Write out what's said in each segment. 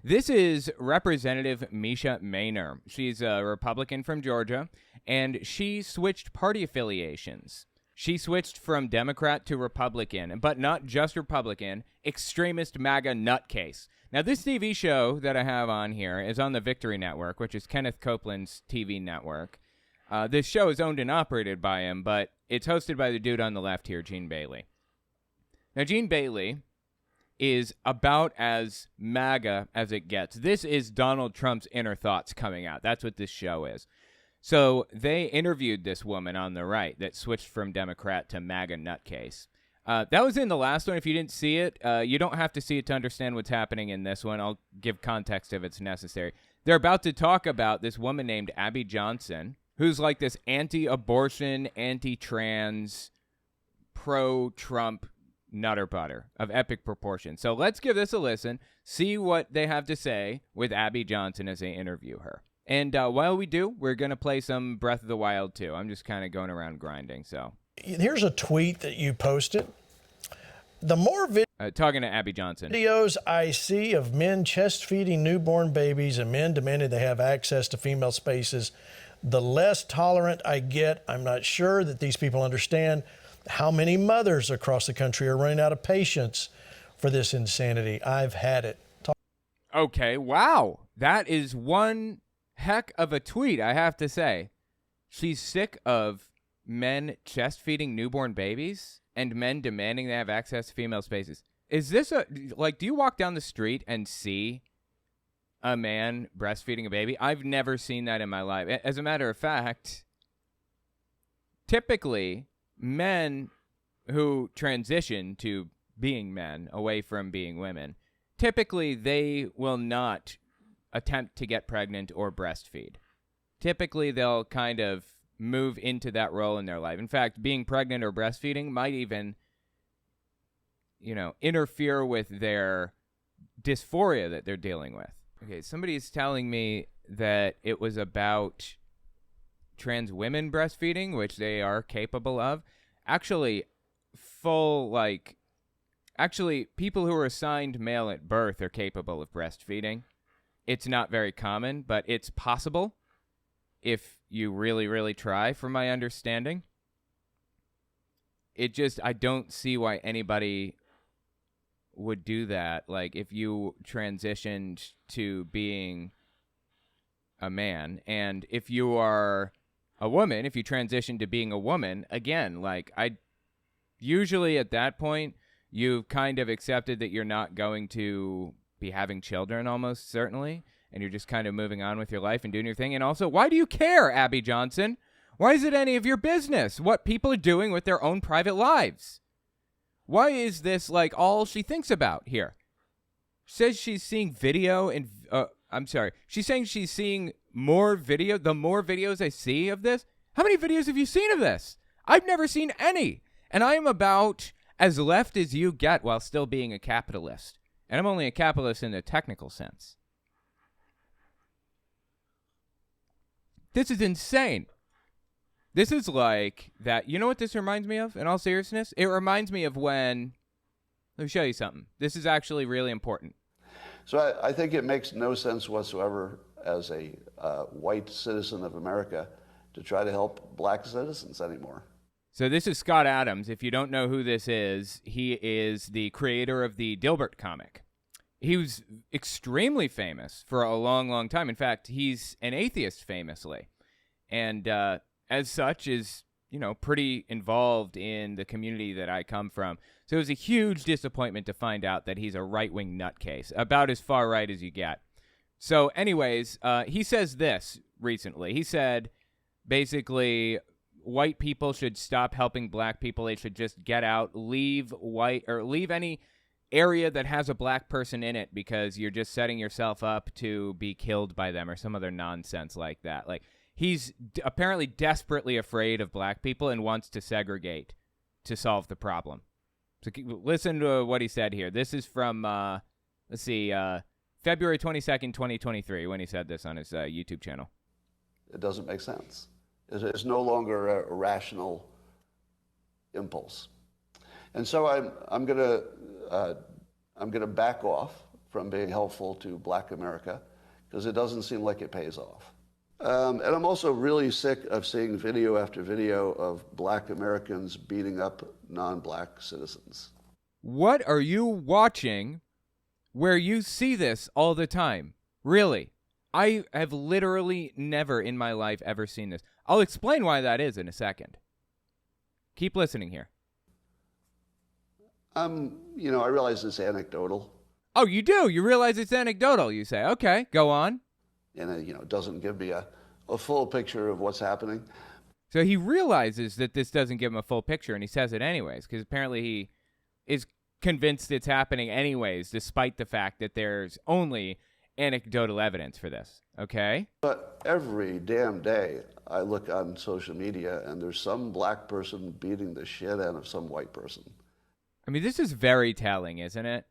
This is Representative Misha Maynor. She's a Republican from Georgia, and she switched party affiliations. She switched from Democrat to Republican, but not just Republican, extremist MAGA nutcase. Now, this TV show that I have on here is on the Victory Network, which is Kenneth Copeland's TV network. This show is owned and operated by him, but it's hosted by the dude on the left here, Gene Bailey. Now, Gene Bailey is about as MAGA as it gets. This is Donald Trump's inner thoughts coming out. That's what this show is. So they interviewed this woman on the right that switched from Democrat to MAGA nutcase. That was in the last one. If you didn't see it, you don't have to see it to understand what's happening in this one. I'll give context if it's necessary. They're about to talk about this woman named Abby Johnson, who's like this anti-abortion, anti-trans, pro-Trump nutter butter of epic proportion. So let's give this a listen, see what they have to say with Abby Johnson as they interview her. And while we do, we're going to play some Breath of the Wild too. I'm just kind of going around grinding, so. Here's a tweet that you posted. The more talking to Abby Johnson. Videos I see of men chest feeding newborn babies and men demanding they have access to female spaces, the less tolerant I get. I'm not sure that these people understand how many mothers across the country are running out of patience for this insanity. I've had it. Okay, wow. That is one heck of a tweet, I have to say. She's sick of men chest feeding newborn babies and men demanding they have access to female spaces. Is this do you walk down the street and see a man breastfeeding a baby? I've never seen that in my life. As a matter of fact, typically men who transition to being men away from being women, typically they will not attempt to get pregnant or breastfeed. Typically they'll kind of move into that role in their life. In fact, being pregnant or breastfeeding might even, interfere with their dysphoria that they're dealing with. Okay, somebody's telling me that it was about trans women breastfeeding, which they are capable of. Actually, people who are assigned male at birth are capable of breastfeeding. It's not very common, but it's possible if you really, really try, from my understanding. I don't see why anybody would do that. Like, if you transitioned to being a man, and if you are a woman, if you transition to being a woman, again, usually at that point, you've kind of accepted that you're not going to be having children, almost certainly, and you're just kind of moving on with your life and doing your thing. And also, why do you care, Abby Johnson? Why is it any of your business what people are doing with their own private lives? Why is this all she thinks about here? She says she's seeing video and she's saying she's seeing more video. The more videos I see of this, how many videos have you seen of this? I've never seen any. And I am about as left as you get while still being a capitalist. And I'm only a capitalist in the technical sense. This is insane. This is like that. You know what this reminds me of, in all seriousness? It reminds me of when, let me show you something. This is actually really important. So I think it makes no sense whatsoever as a white citizen of America to try to help black citizens anymore. So this is Scott Adams. If you don't know who this is, he is the creator of the Dilbert comic. He was extremely famous for a long, long time. In fact, he's an atheist famously. And as such is, pretty involved in the community that I come from. So it was a huge disappointment to find out that he's a right-wing nutcase, about as far right as you get. So anyways, he says this recently. He said, basically, white people should stop helping black people. They should just get out, leave any area that has a black person in it, because you're just setting yourself up to be killed by them or some other nonsense like that. He's apparently desperately afraid of black people and wants to segregate to solve the problem. So listen to what he said here. This is from, February 22nd, 2023, when he said this on his YouTube channel. It doesn't make sense. It's no longer a rational impulse. And so I'm going to back off from being helpful to Black America because it doesn't seem like it pays off. And I'm also really sick of seeing video after video of Black Americans beating up non-Black citizens. What are you watching where you see this all the time? Really? I have literally never in my life ever seen this. I'll explain why that is in a second. Keep listening here. I realize it's anecdotal. Oh, you do? You realize it's anecdotal, you say. Okay, go on. And it doesn't give me a full picture of what's happening. So he realizes that this doesn't give him a full picture, and he says it anyways, because apparently he is convinced it's happening anyways, despite the fact that there's only anecdotal evidence for this, okay? But every damn day I look on social media, and there's some Black person beating the shit out of some white person. I mean, this is very telling, isn't it?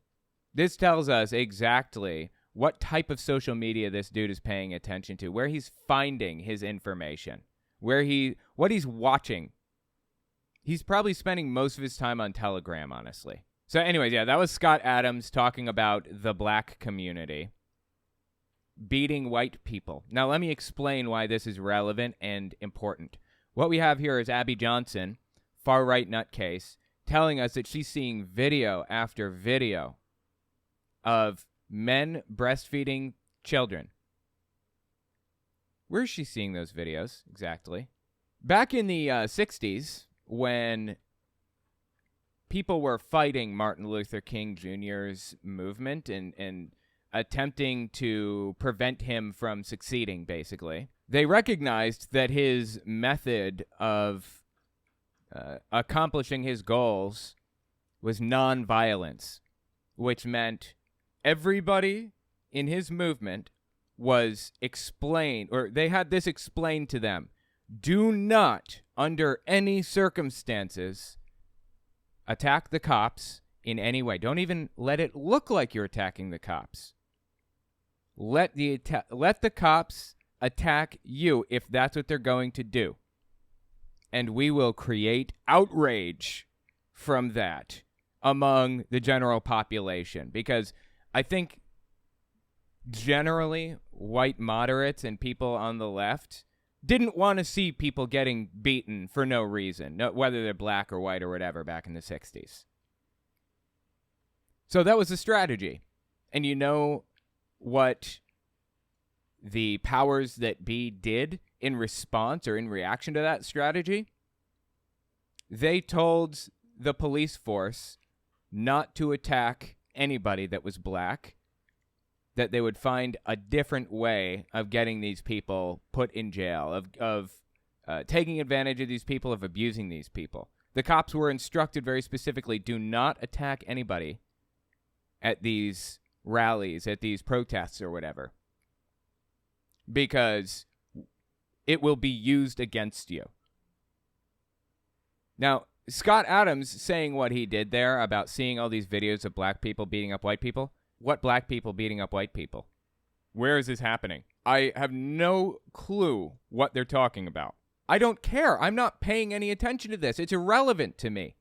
This tells us exactly what type of social media this dude is paying attention to, where he's finding his information, what he's watching. He's probably spending most of his time on Telegram, honestly. So anyways, yeah, that was Scott Adams talking about the Black community beating white people. Now, let me explain why this is relevant and important. What we have here is Abby Johnson, far-right nutcase, telling us that she's seeing video after video of men breastfeeding children. Where is she seeing those videos exactly? Back in the 60s, when people were fighting Martin Luther King Jr.'s movement and attempting to prevent him from succeeding, basically, they recognized that his method of accomplishing his goals was nonviolence, which meant everybody in his movement was explained, or they had this explained to them. Do not, under any circumstances, attack the cops in any way. Don't even let it look like you're attacking the cops. Let the cops attack you if that's what they're going to do. And we will create outrage from that among the general population. Because I think generally white moderates and people on the left didn't want to see people getting beaten for no reason, whether they're black or white or whatever, back in the 60s. So that was the strategy. And you know what the powers that be did in response or in reaction to that strategy? They told the police force not to attack anybody that was black, that they would find a different way of getting these people put in jail, of taking advantage of these people, of abusing these people. The cops were instructed very specifically, do not attack anybody at these rallies, at these protests or whatever, because it will be used against you. Now, Scott Adams saying what he did there about seeing all these videos of black people beating up white people. What black people beating up white people? Where is this happening? I have no clue what they're talking about. I don't care. I'm not paying any attention to this. It's irrelevant to me.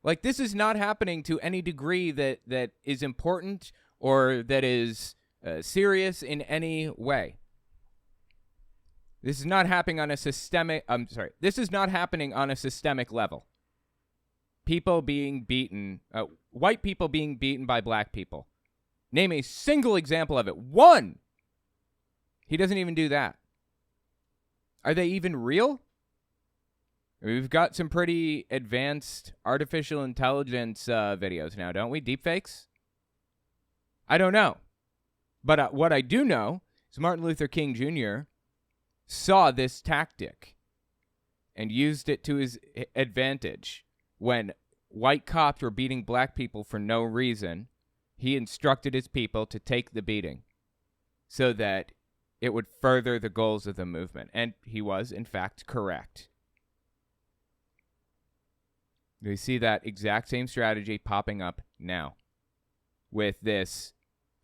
Like, this is not happening to any degree that is important or that is serious in any way. This is not happening on a systemic. This is not happening on a systemic level. People being beaten, white people being beaten by black people. Name a single example of it. One. He doesn't even do that. Are they even real? We've got some pretty advanced artificial intelligence videos now, don't we? Deepfakes? I don't know. But what I do know is Martin Luther King Jr. saw this tactic and used it to his advantage. When white cops were beating black people for no reason, he instructed his people to take the beating so that it would further the goals of the movement. And he was, in fact, correct. We see that exact same strategy popping up now with this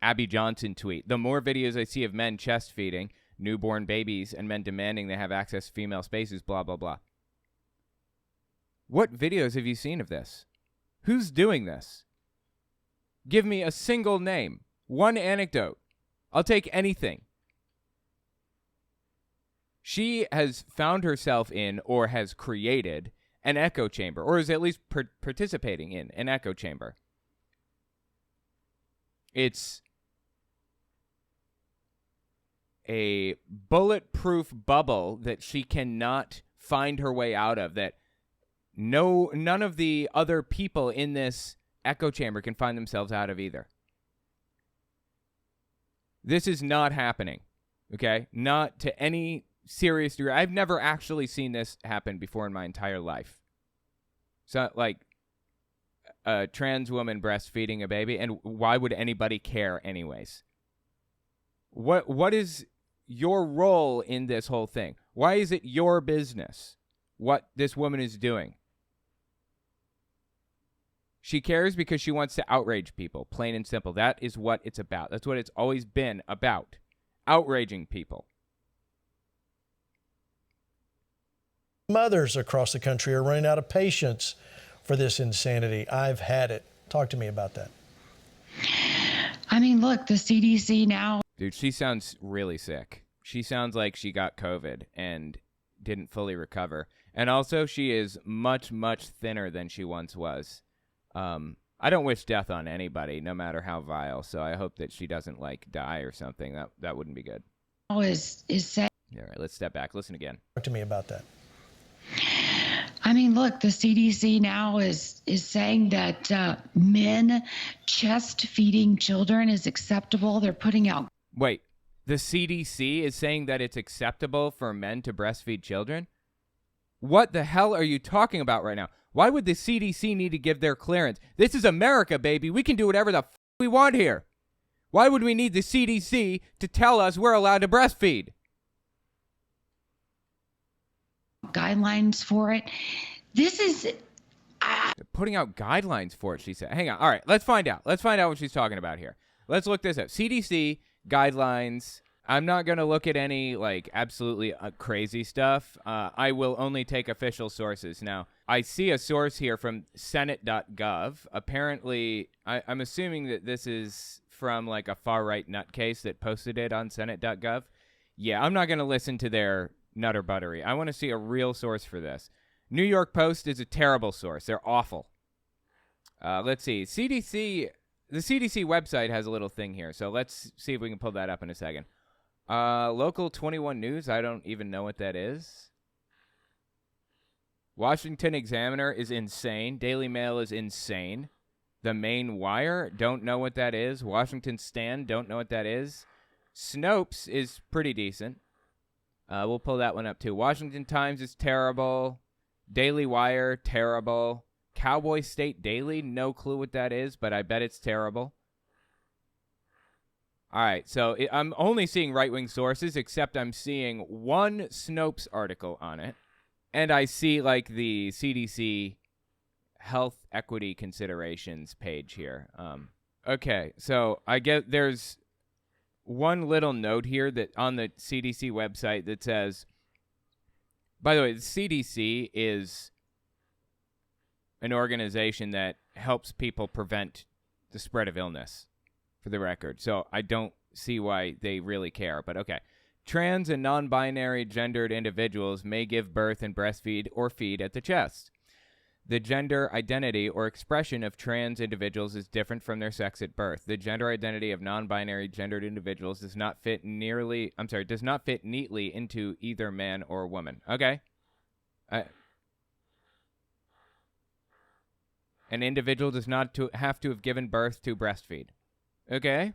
Abby Johnson tweet. The more videos I see of men chest feeding newborn babies and men demanding they have access to female spaces, blah, blah, blah. What videos have you seen of this? Who's doing this? Give me a single name. One anecdote. I'll take anything. She has found herself in, or has created, an echo chamber, or is at least participating in an echo chamber. It's a bulletproof bubble that she cannot find her way out of, that none of the other people in this echo chamber can find themselves out of either. This is not happening, okay? Not to any serious degree. I've never actually seen this happen before in my entire life. So, like, a trans woman breastfeeding a baby, and why would anybody care anyways? What is your role in this whole thing? Why is it your business what this woman is doing? She cares because she wants to outrage people, plain and simple. That is what it's about. That's what it's always been about, outraging people. Mothers across the country are running out of patience for this insanity. I've had it. Talk to me about that. I mean, look, the CDC now. Dude, she sounds really sick. She sounds like she got COVID and didn't fully recover. And also, she is much, much thinner than she once was. I don't wish death on anybody, no matter how vile. So I hope that she doesn't, like, die or something. That wouldn't be good. Is saying. All right, let's step back. Listen again. Talk to me about that. I mean, look, the CDC now is saying that men chest feeding children is acceptable. They're putting out. Wait, the CDC is saying that it's acceptable for men to breastfeed children? What the hell are you talking about right now? Why would the CDC need to give their clearance? This is America, baby. We can do whatever the f we want here. Why would we need the CDC to tell us we're allowed to breastfeed? Guidelines for it. This is. They're putting out guidelines for it, she said. Hang on. All right, let's find out. Let's find out what she's talking about here. Let's look this up. CDC guidelines. I'm not going to look at any, like, absolutely crazy stuff. I will only take official sources. Now, I see a source here from Senate.gov. Apparently, I'm assuming that this is from, like, a far-right nutcase that posted it on Senate.gov. Yeah, I'm not going to listen to their nutter buttery. I want to see a real source for this. New York Post is a terrible source. They're awful. Let's see. The CDC website has a little thing here, so let's see if we can pull that up in a second. Local 21 News, I don't even know what that is. Washington Examiner is insane. Daily Mail is insane. The Main Wire, don't know what that is. Washington Stand, don't know what that is. Snopes is pretty decent. We'll pull that one up too. Washington Times is terrible. Daily Wire, terrible. Cowboy State Daily, no clue what that is, but I bet it's terrible. All right, so I'm only seeing right-wing sources, except I'm seeing one Snopes article on it, and I see, like, the CDC health equity considerations page here. Okay, so I get there's one little note here that on the CDC website that says, by the way, the CDC is an organization that helps people prevent the spread of illness, for the record. So I don't see why they really care, but okay. Trans and non-binary gendered individuals may give birth and breastfeed or feed at the chest. The gender identity or expression of trans individuals is different from their sex at birth. The gender identity of non-binary gendered individuals does not fit neatly into either man or woman. Okay. An individual does not have to have given birth to breastfeed. Okay.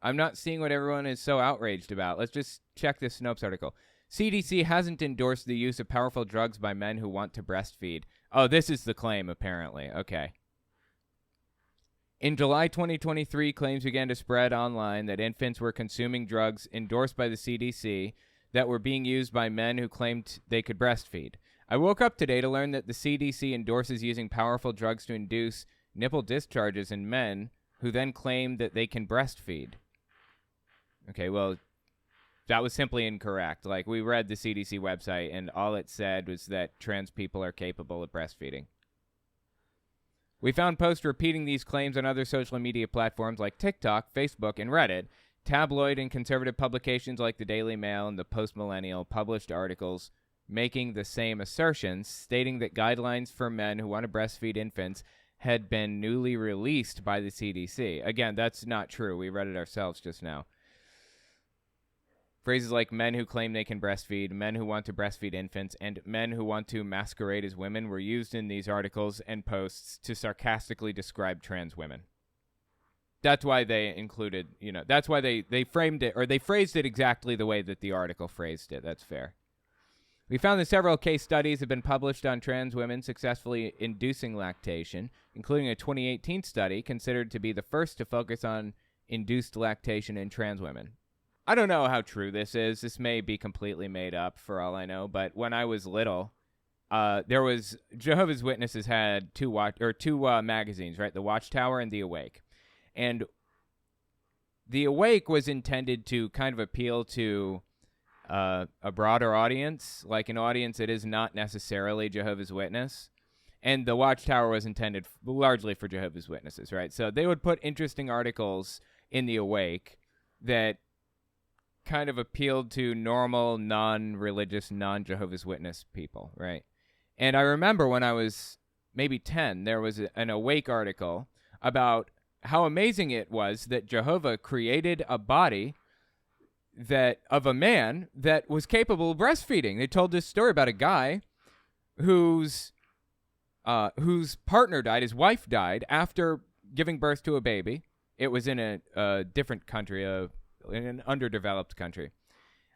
I'm not seeing what everyone is so outraged about. Let's just check this Snopes article. CDC hasn't endorsed the use of powerful drugs by men who want to breastfeed. Oh, this is the claim, apparently. Okay. In July 2023, claims began to spread online that infants were consuming drugs endorsed by the CDC that were being used by men who claimed they could breastfeed. I woke up today to learn that the CDC endorses using powerful drugs to induce nipple discharges in men who then claim that they can breastfeed. Okay, well, that was simply incorrect. Like, we read the CDC website, and all it said was that trans people are capable of breastfeeding. We found posts repeating these claims on other social media platforms like TikTok, Facebook, and Reddit. Tabloid and conservative publications like the Daily Mail and the Post-Millennial published articles making the same assertions, stating that guidelines for men who want to breastfeed infants had been newly released by the CDC. Again, that's not true. We read it ourselves just now. Phrases like men who claim they can breastfeed, men who want to breastfeed infants, and men who want to masquerade as women were used in these articles and posts to sarcastically describe trans women. That's why they included, that's why they framed it, or they phrased it exactly the way that the article phrased it. That's fair. We found that several case studies have been published on trans women successfully inducing lactation, including a 2018 study considered to be the first to focus on induced lactation in trans women. I don't know how true this is. This may be completely made up for all I know, but when I was little, there was Jehovah's Witnesses had two magazines, right? The Watchtower and The Awake. And The Awake was intended to kind of appeal to a broader audience, like an audience that is not necessarily Jehovah's Witness. And the Watchtower was intended largely for Jehovah's Witnesses, right? So they would put interesting articles in The Awake that kind of appealed to normal, non-religious, non-Jehovah's Witness people, right? And I remember when I was maybe 10, there was an Awake article about how amazing it was that Jehovah created a body of a man that was capable of breastfeeding. They told this story about a guy whose partner died, his wife died, after giving birth to a baby. It was in a different country, in an underdeveloped country.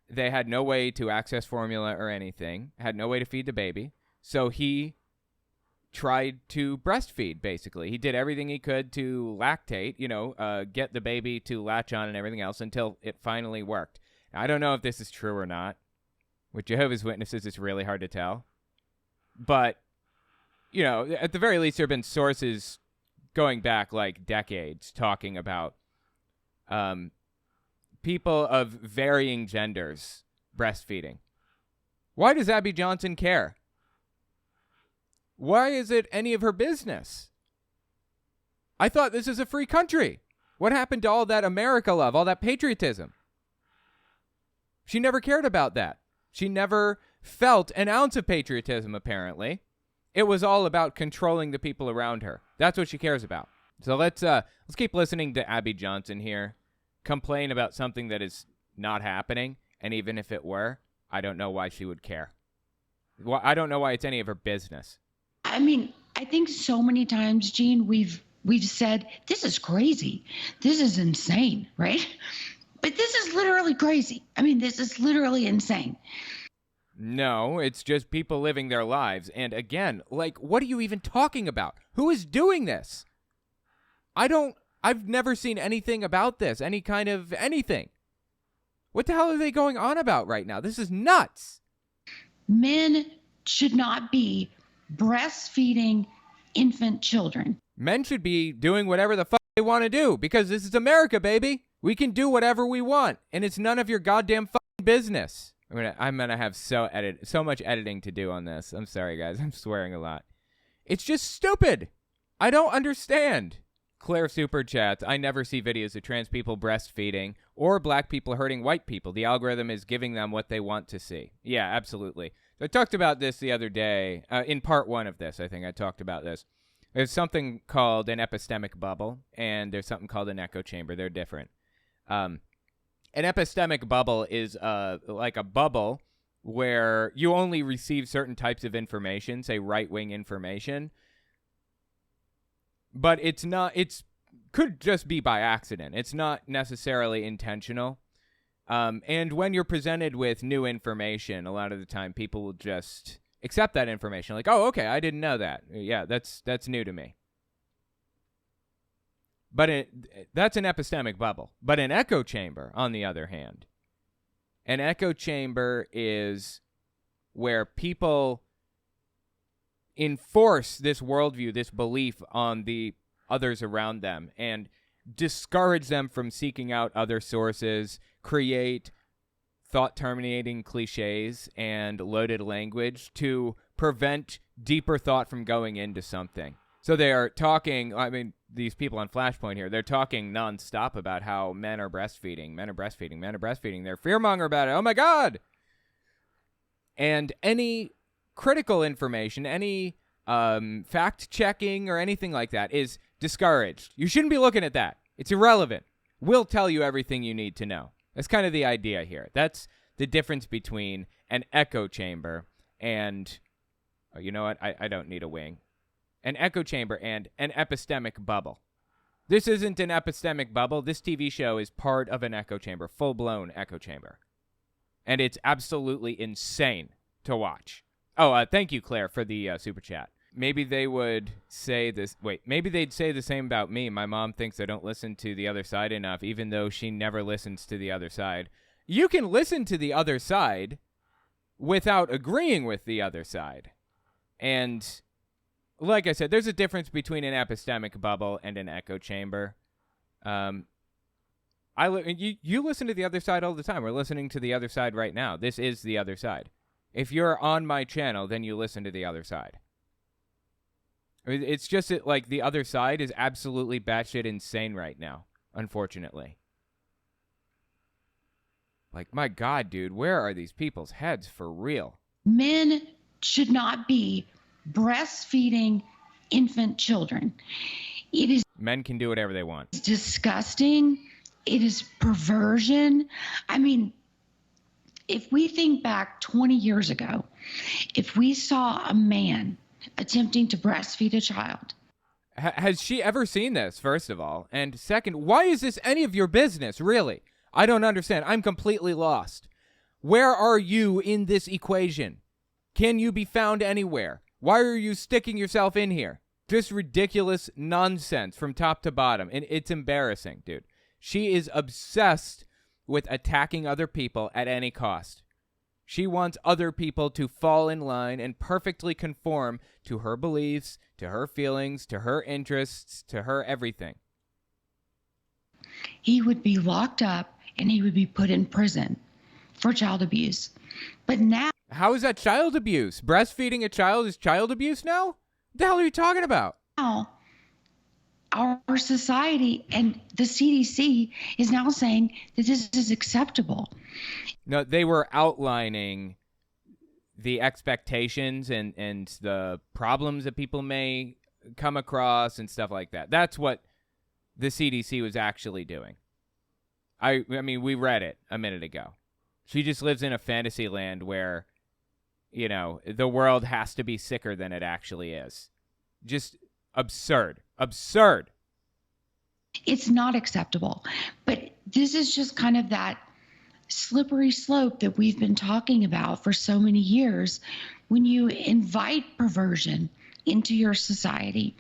They had no way to access formula or anything, had no way to feed the baby, so he tried to breastfeed, basically. He did everything he could to lactate, get the baby to latch on and everything else until it finally worked. Now, I don't know if this is true or not. With Jehovah's Witnesses, it's really hard to tell. But, at the very least, there have been sources going back like decades talking about people of varying genders breastfeeding. Why does Abby Johnson care? Why is it any of her business? I thought this is a free country. What happened to all that America love, all that patriotism? She never cared about that. She never felt an ounce of patriotism, apparently. It was all about controlling the people around her. That's what she cares about. So let's keep listening to Abby Johnson here complain about something that is not happening, and even if it were, I don't know why she would care. Well, I don't know why it's any of her business. I mean, I think so many times, Gene, we've said, this is crazy. This is insane, right? But this is literally crazy. I mean, this is literally insane. No, it's just people living their lives. And again, what are you even talking about? Who is doing this? I've never seen anything about this, any kind of anything. What the hell are they going on about right now? This is nuts. Men should not be breastfeeding infant children. Men should be doing whatever the fuck they want to do, because this is America, baby. We can do whatever we want, and it's none of your goddamn fucking business. I'm gonna have so much editing to do on this. I'm sorry, guys. I'm swearing a lot. It's just stupid. I don't understand. Claire super chats. I never see videos of trans people breastfeeding or black people hurting white people. The algorithm is giving them what they want to see. Yeah, absolutely. I talked about this the other day. In part one of this, I think I talked about this. There's something called an epistemic bubble, and there's something called an echo chamber. They're different. An epistemic bubble is like a bubble where you only receive certain types of information, say right-wing information, but it's could just be by accident. It's not necessarily intentional. And when you're presented with new information, a lot of the time people will just accept that information. Like, oh, okay, I didn't know that. Yeah, that's new to me. But that's an epistemic bubble. But an echo chamber, on the other hand, an echo chamber is where people enforce this worldview, this belief on the others around them, and discourage them from seeking out other sources, create thought-terminating cliches and loaded language to prevent deeper thought from going into something. So they are talking, I mean, these people on Flashpoint here, they're talking nonstop about how men are breastfeeding. They're fearmonger about it. Oh, my God. And any critical information, any fact-checking or anything like that is discouraged. You shouldn't be looking at that. It's irrelevant. We'll tell you everything you need to know. That's kind of the idea here. That's the difference between an echo chamber and, oh, you know what? I don't need a wing. An echo chamber and an epistemic bubble. This isn't an epistemic bubble. This TV show is part of an echo chamber, full-blown echo chamber. And it's absolutely insane to watch. Oh, thank you, Claire, for the super chat. Maybe they would say this. Wait, maybe they'd say the same about me. My mom thinks I don't listen to the other side enough, even though she never listens to the other side. You can listen to the other side without agreeing with the other side. And like I said, there's a difference between an epistemic bubble and an echo chamber. You listen to the other side all the time. We're listening to the other side right now. This is the other side. If you're on my channel, then you listen to the other side. It's just that, like, the other side is absolutely batshit insane right now, unfortunately. Like, my God, dude, where are these people's heads for real? Men should not be breastfeeding infant children. It is Men can do whatever they want. disgusting. It is perversion. I mean, if we think back 20 years ago, if we saw a man attempting to breastfeed a child. Has she ever seen this, first of all? And second, why is this any of your business, really? I don't understand. I'm completely lost. Where are you in this equation? Can you be found anywhere? Why are you sticking yourself in here? Just ridiculous nonsense from top to bottom. And it's embarrassing, dude. She is obsessed with attacking other people at any cost. She wants other people to fall in line and perfectly conform to her beliefs, to her feelings, to her interests, to her everything. He would be locked up and he would be put in prison for child abuse. But now... How is that child abuse? Breastfeeding a child is child abuse now? What the hell are you talking about? Our society and the CDC is now saying that this is acceptable. No, they were outlining the expectations and the problems that people may come across and stuff like that. That's what the CDC was actually doing. I mean, we read it a minute ago. She just lives in a fantasy land where, you know, the world has to be sicker than it actually is. Just absurd. Absurd. It's not acceptable. But this is just kind of that slippery slope that we've been talking about for so many years. When you invite perversion into your society,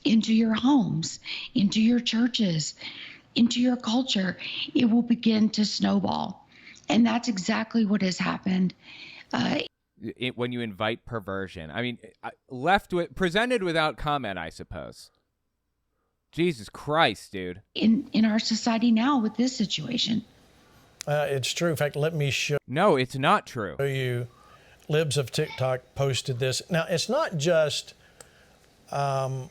into your homes, into your churches, into your culture, it will begin to snowball. And that's exactly what has happened. When you invite perversion, I mean, presented without comment, I suppose. Jesus Christ, dude. In our society now with this situation. It's true. In fact, let me show No, it's not true. you. Libs of TikTok posted this. Now, it's not just... Oh,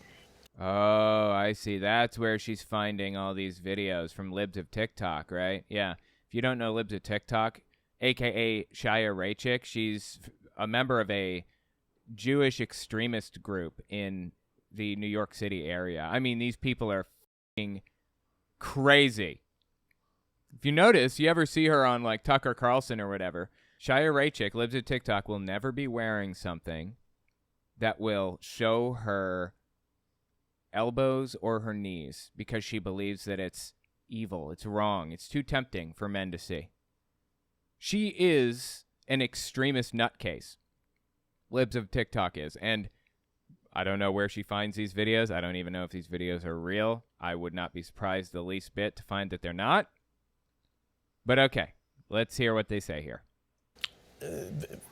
I see. That's where she's finding all these videos from Libs of TikTok, right? Yeah. If you don't know Libs of TikTok, a.k.a. Shia Raichik, she's a member of a Jewish extremist group in the New York City area. I mean, these people are f***ing crazy. If you notice, you ever see her on, like, Tucker Carlson or whatever, Shia Raichik, Libs of TikTok, will never be wearing something that will show her elbows or her knees because she believes that it's evil, it's wrong, it's too tempting for men to see. She is an extremist nutcase. Libs of TikTok is. And I don't know where she finds these videos. I don't even know if these videos are real. I would not be surprised the least bit to find that they're not. But okay, let's hear what they say here.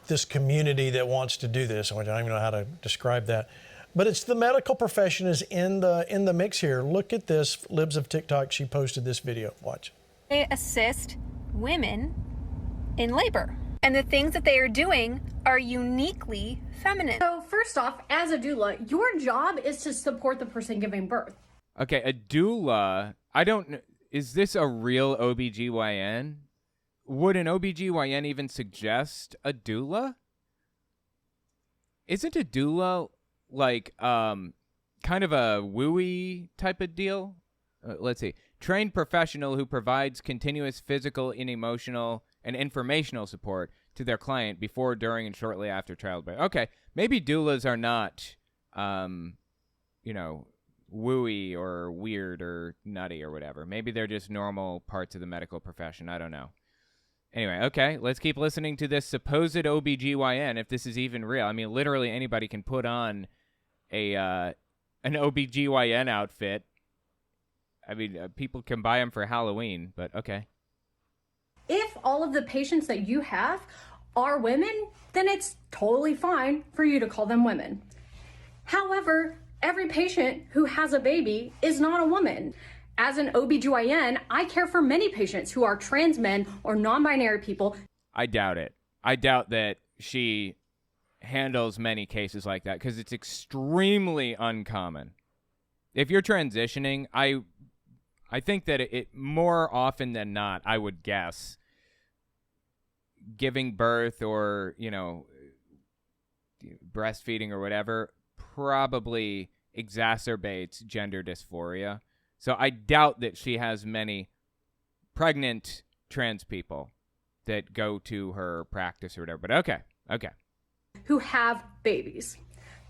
This community that wants to do this, I don't even know how to describe that. But it's the medical profession is in the mix here. Look at this, Libs of TikTok. She posted this video. Watch. They assist women in labor. And the things that they are doing are uniquely feminine. So first off, as a doula, your job is to support the person giving birth. Okay, a doula, is this a real OBGYN? Would an OBGYN even suggest a doula? Isn't a doula like kind of a wooey type of deal? Let's see. Trained professional who provides continuous physical and emotional and informational support to their client before, during, and shortly after childbirth. Okay, maybe doulas are not, wooey or weird or nutty or whatever. Maybe they're just normal parts of the medical profession. I don't know. Anyway, okay, let's keep listening to this supposed OBGYN, if this is even real. I mean, literally anybody can put on an OBGYN outfit. I mean, people can buy them for Halloween, but okay. If all of the patients that you have are women, then it's totally fine for you to call them women. However, every patient who has a baby is not a woman. As an OBGYN, I care for many patients who are trans men or non-binary people. I doubt it. I doubt that she handles many cases like that because it's extremely uncommon. If you're transitioning, I think that it more often than not, I would guess, giving birth or, breastfeeding or whatever probably exacerbates gender dysphoria. So I doubt that she has many pregnant trans people that go to her practice or whatever. But okay. Who have babies.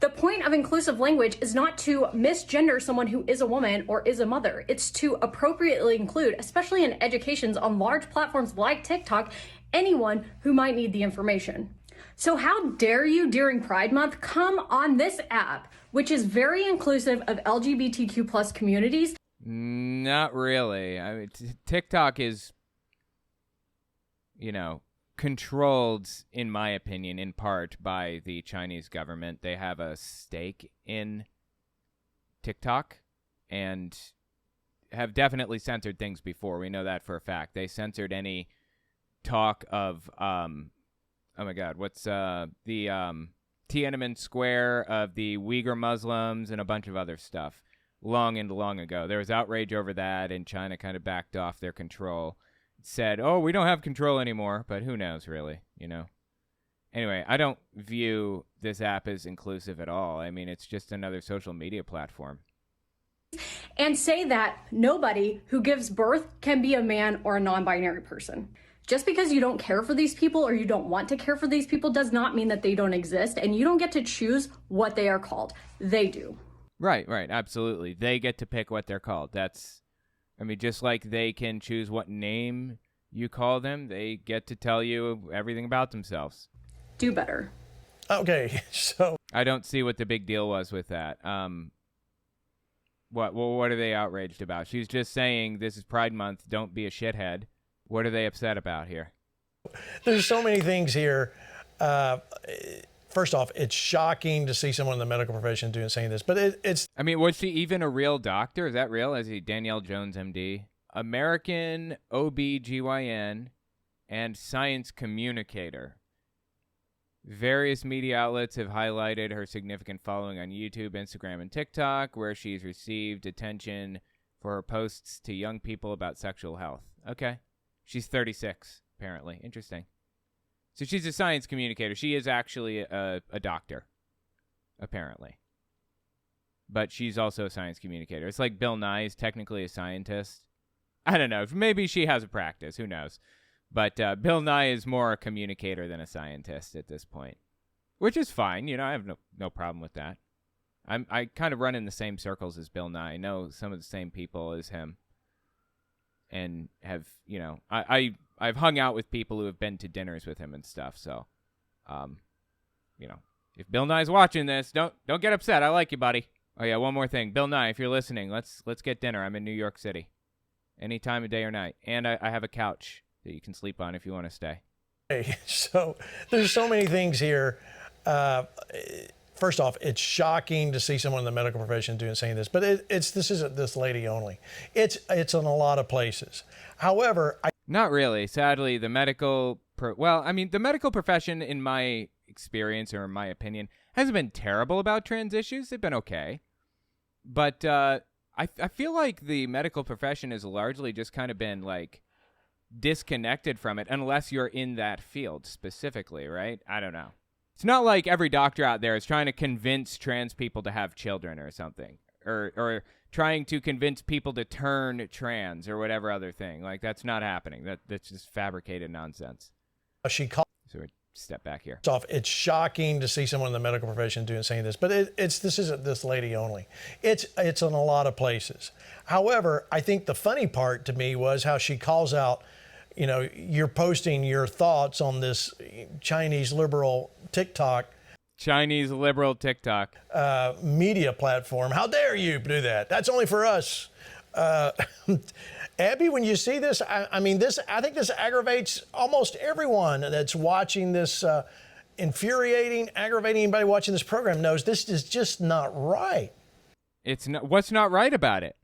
The point of inclusive language is not to misgender someone who is a woman or is a mother. It's to appropriately include, especially in educations on large platforms like TikTok, anyone who might need the information. So how dare you during Pride Month come on this app, which is very inclusive of LGBTQ plus communities? Not really. I mean, TikTok is, controlled, in my opinion, in part by the Chinese government. They have a stake in TikTok and have definitely censored things before. We know that for a fact. They censored any talk of, oh my God, what's the Tiananmen Square, of the Uyghur Muslims and a bunch of other stuff long ago. There was outrage over that, and China kind of backed off their control. Said, oh, we don't have control anymore, but who knows, really, Anyway, I don't view this app as inclusive at all. I mean, it's just another social media platform. And say that nobody who gives birth can be a man or a non-binary person. Just because you don't care for these people or you don't want to care for these people does not mean that they don't exist, and you don't get to choose what they are called. They do. Right, absolutely. They get to pick what they're called. Just like they can choose what name you call them, they get to tell you everything about themselves. Do better. Okay, so I don't see what the big deal was with that. What are they outraged about? She's just saying this is Pride Month, don't be a shithead. What are they upset about here? There's so many things here. First off, it's shocking to see someone in the medical profession saying this, but it's... I mean, was she even a real doctor? Is that real? Is he Danielle Jones, MD? American OBGYN and science communicator. Various media outlets have highlighted her significant following on YouTube, Instagram, and TikTok, where she's received attention for her posts to young people about sexual health. Okay. She's 36, apparently. Interesting. So she's a science communicator. She is actually a doctor, apparently. But she's also a science communicator. It's like Bill Nye is technically a scientist. I don't know. Maybe she has a practice. Who knows? But Bill Nye is more a communicator than a scientist at this point, which is fine. I have no problem with that. I kind of run in the same circles as Bill Nye. I know some of the same people as him. And have, I've hung out with people who have been to dinners with him and stuff. So, if Bill Nye's watching this, don't get upset. I like you, buddy. Oh yeah, one more thing. Bill Nye, if you're listening, let's get dinner. I'm in New York City. Any time of day or night. And I have a couch that you can sleep on if you want to stay. Okay, so there's so many things here. First off, it's shocking to see someone in the medical profession saying this, but this isn't this lady only. It's in a lot of places. However, not really. Sadly, the medical well, I mean, the medical profession, in my experience or in my opinion, hasn't been terrible about trans issues. They've been okay. But I feel like the medical profession has largely just kind of been, like, disconnected from it unless you're in that field specifically, right? I don't know. It's not like every doctor out there is trying to convince trans people to have children or something, or trying to convince people to turn trans or whatever other thing. Like, that's not happening. That's just fabricated nonsense. She called. So we step back here. It's shocking to see someone in the medical profession saying this, but this isn't this lady only. It's in a lot of places. However, I think the funny part to me was how she calls out, you know, you're posting your thoughts on this Chinese liberal TikTok media platform. How dare you do that? That's only for us. Abby, when you see this, I think this aggravates almost everyone that's watching this. Infuriating, aggravating. Anybody watching this program knows this is just not right. It's not. What's not right about it?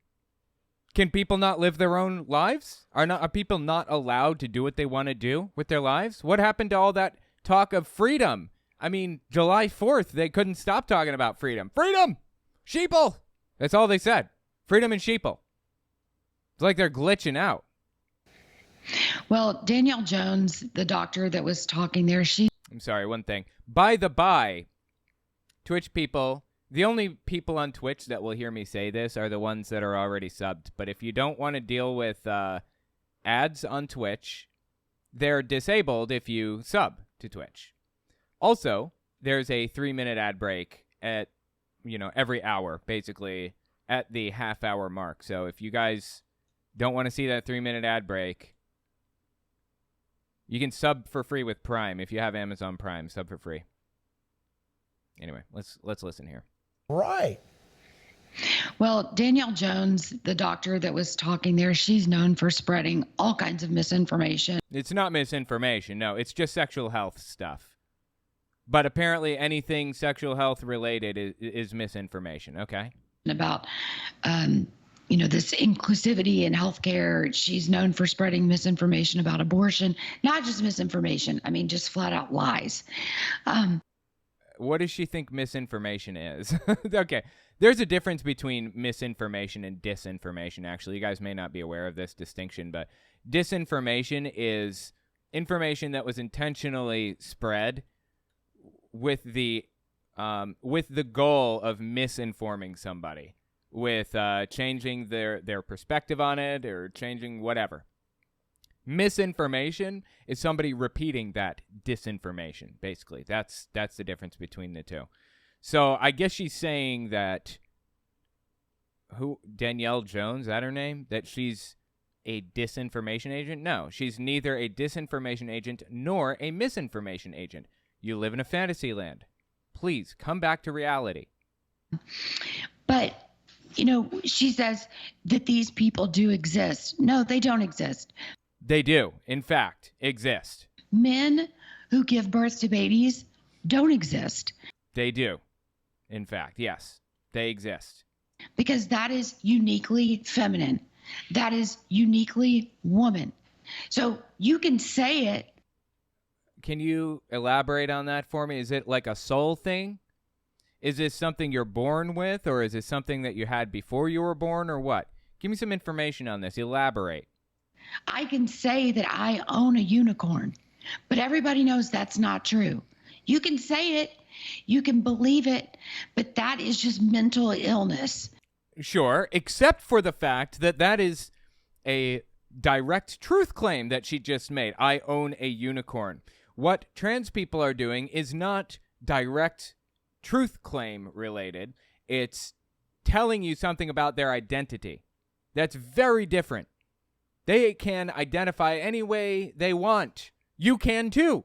Can people not live their own lives? Are people not allowed to do what they want to do with their lives? What happened to all that talk of freedom? I mean, July 4th, they couldn't stop talking about freedom. Freedom! Sheeple! That's all they said. Freedom and sheeple. It's like they're glitching out. Well, Danielle Jones, the doctor that was talking there, I'm sorry, one thing. By the by, Twitch people, the only people on Twitch that will hear me say this are the ones that are already subbed. But if you don't want to deal with ads on Twitch, they're disabled if you sub to Twitch. Also, there's a 3-minute ad break at, every hour, basically, at the half-hour mark. So if you guys don't want to see that 3-minute ad break, you can sub for free with Prime. If you have Amazon Prime, sub for free. Anyway, let's listen here. Right. Well, Danielle Jones, the doctor that was talking there, she's known for spreading all kinds of misinformation. It's not misinformation. No, it's just sexual health stuff. But apparently anything sexual health related is misinformation. Okay. About, this inclusivity in healthcare. She's known for spreading misinformation about abortion, not just misinformation. I mean, just flat out lies. What does she think misinformation is? Okay. There's a difference between misinformation and disinformation, actually. You guys may not be aware of this distinction, but disinformation is information that was intentionally spread with the goal of misinforming somebody, with changing their perspective on it or changing whatever. Misinformation is somebody repeating that disinformation, basically. That's the difference between the two. So I guess she's saying that Danielle Jones, is that her name? That she's a disinformation agent? No, she's neither a disinformation agent nor a misinformation agent. You live in a fantasy land. Please come back to reality. But, she says that these people do exist. No, they don't exist. They do, in fact, exist. Men who give birth to babies don't exist. They do. In fact, yes, they exist. Because that is uniquely feminine. That is uniquely woman. So you can say it. Can you elaborate on that for me? Is it like a soul thing? Is this something you're born with, or is it something that you had before you were born, or what? Give me some information on this. Elaborate. I can say that I own a unicorn, but everybody knows that's not true. You can say it, you can believe it, but that is just mental illness. Sure, except for the fact that is a direct truth claim that she just made. I own a unicorn. What trans people are doing is not direct truth claim related. It's telling you something about their identity. That's very different. They can identify any way they want. You can too.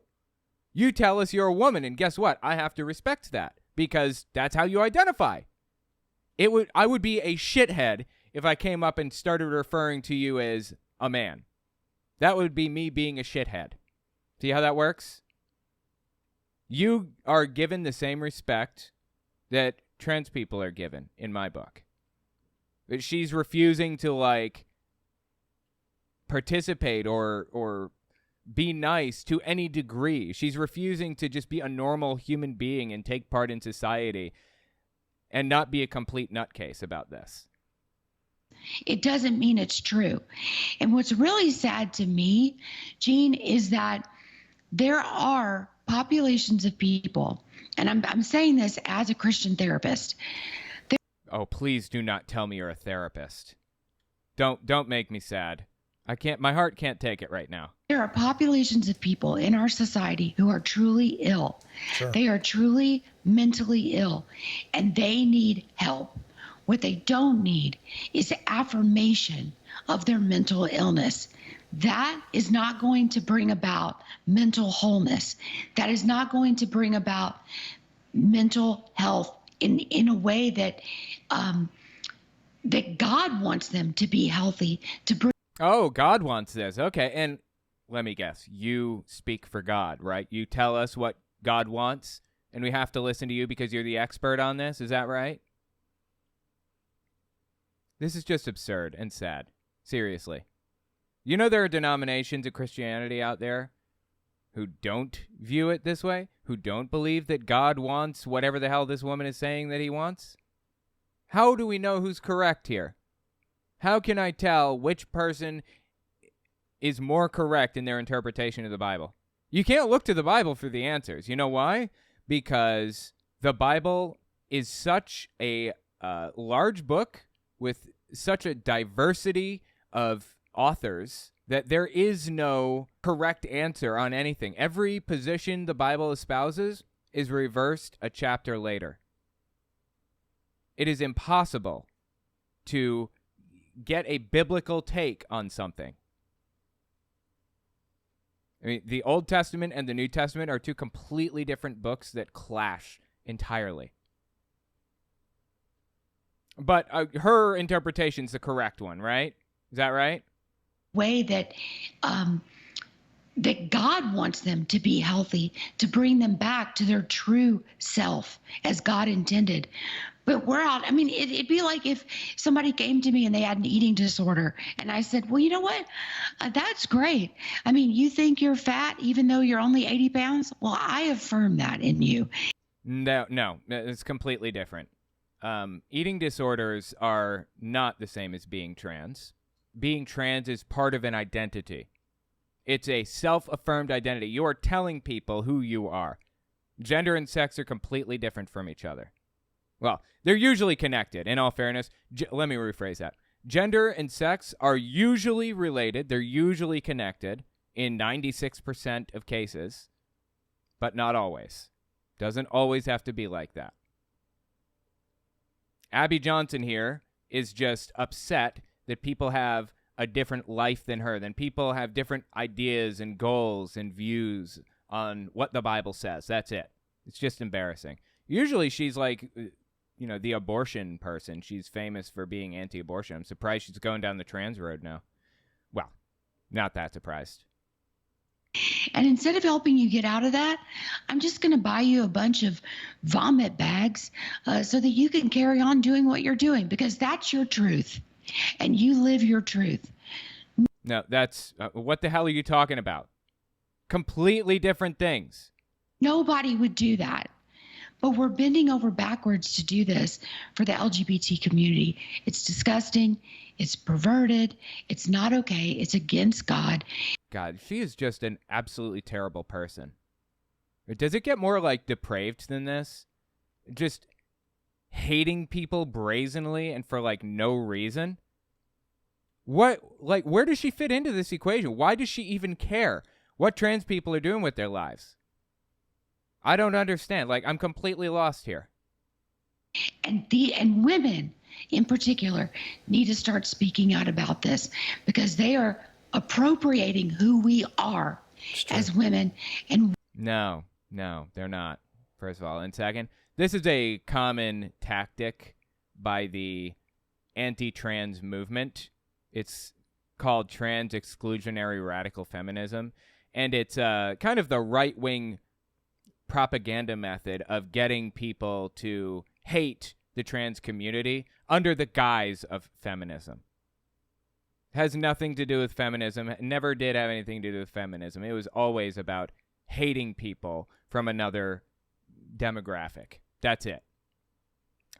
You tell us you're a woman, and guess what? I have to respect that because that's how you identify. I would be a shithead if I came up and started referring to you as a man. That would be me being a shithead. See how that works? You are given the same respect that trans people are given in my book. But she's refusing to participate or be nice to any degree. She's refusing to just be a normal human being and take part in society and not be a complete nutcase about this. It doesn't mean it's true. And what's really sad to me, Gene, is that there are populations of people, and I'm saying this as a Christian therapist. Oh, please do not tell me you're a therapist. Don't make me sad. I can't. My heart can't take it right now. There are populations of people in our society who are truly ill. Sure. They are truly mentally ill, and they need help. What they don't need is affirmation of their mental illness. That is not going to bring about mental wholeness. That is not going to bring about mental health in a way that that God wants them to be healthy. Oh, God wants this. Okay, and let me guess. You speak for God, right? You tell us what God wants, and we have to listen to you because you're the expert on this. Is that right? This is just absurd and sad. Seriously. You know there are denominations of Christianity out there who don't view it this way, who don't believe that God wants whatever the hell this woman is saying that he wants? How do we know who's correct here? How can I tell which person is more correct in their interpretation of the Bible? You can't look to the Bible for the answers. You know why? Because the Bible is such a large book with such a diversity of authors that there is no correct answer on anything. Every position the Bible espouses is reversed a chapter later. It is impossible to get a biblical take on something. I mean, the Old Testament and the New Testament are two completely different books that clash entirely. But her interpretation's the correct one, right? Is that right? Way that that God wants them to be healthy, to bring them back to their true self as God intended. But we're out. I mean, it'd be like if somebody came to me and they had an eating disorder, and I said, well, you know what? That's great. I mean, you think you're fat even though you're only 80 pounds? Well, I affirm that in you. No, it's completely different. Eating disorders are not the same as being trans. Being trans is part of an identity. It's a self-affirmed identity. You are telling people who you are. Gender and sex are completely different from each other. Well, they're usually connected, in all fairness. Let me rephrase that. Gender and sex are usually related. They're usually connected in 96% of cases, but not always. Doesn't always have to be like that. Abby Johnson here is just upset that people have a different life than her, than people have different ideas and goals and views on what the Bible says. That's it. It's just embarrassing. Usually she's like, the abortion person. She's famous for being anti-abortion. I'm surprised she's going down the trans road now. Well, not that surprised. And instead of helping you get out of that, I'm just going to buy you a bunch of vomit bags so that you can carry on doing what you're doing, because that's your truth. And you live your truth. No, that's what the hell are you talking about? Completely different things. Nobody would do that. But we're bending over backwards to do this for the LGBT community. It's disgusting. It's perverted. It's not okay. It's against God. God, she is just an absolutely terrible person. Does it get more like depraved than this? Just hating people brazenly and for like no reason? What, like, where does she fit into this equation? Why does she even care what trans people are doing with their lives? I don't understand. Like, I'm completely lost here. And women in particular need to start speaking out about this, because they are appropriating who we are as women. And no, they're not. First of all, and second, this is a common tactic by the anti-trans movement. It's called trans exclusionary radical feminism, and it's kind of the right-wing propaganda method of getting people to hate the trans community under the guise of feminism. Has nothing to do with feminism. Never did have anything to do with feminism. It was always about hating people from another demographic. That's it.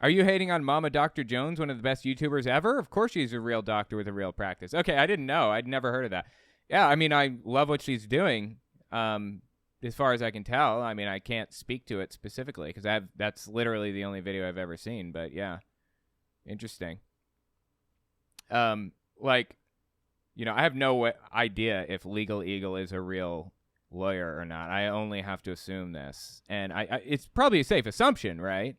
Are you hating on Mama Dr. Jones, one of the best YouTubers ever? Of course she's a real doctor with a real practice. Okay, I didn't know. I'd never heard of that. Yeah, I mean, I love what she's doing, as far as I can tell. I mean, I can't speak to it specifically because that's literally the only video I've ever seen. But yeah, interesting. Like, you know, I have no idea if Legal Eagle is a real lawyer or not. I only have to assume this. And it's probably a safe assumption, right?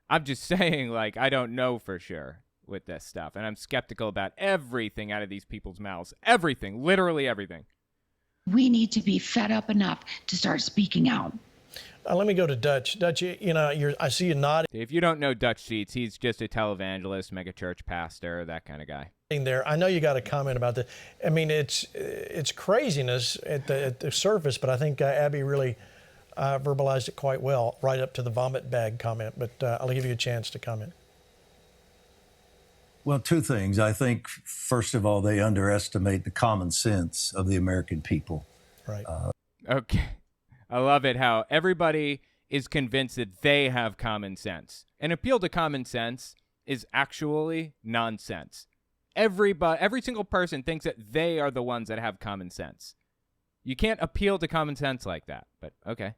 I'm just saying, like, I don't know for sure with this stuff. And I'm skeptical about everything out of these people's mouths. Everything. Literally everything. We need to be fed up enough to start speaking out. Let me go to Dutch. Dutch, you know, I see you nodding If you don't know Dutch Sheets, he's just a televangelist, megachurch pastor, that kind of guy. there. I know you got a comment about that. I mean, it's craziness at the surface, but I think Abby really verbalized it quite well, right up to the vomit bag comment. But I'll give you a chance to comment. Well, two things. I think, first of all, they underestimate the common sense of the American people. Right. Okay. I love it how everybody is convinced that they have common sense. An appeal to common sense is actually nonsense. Every single person thinks that they are the ones that have common sense. You can't appeal to common sense like that, but okay.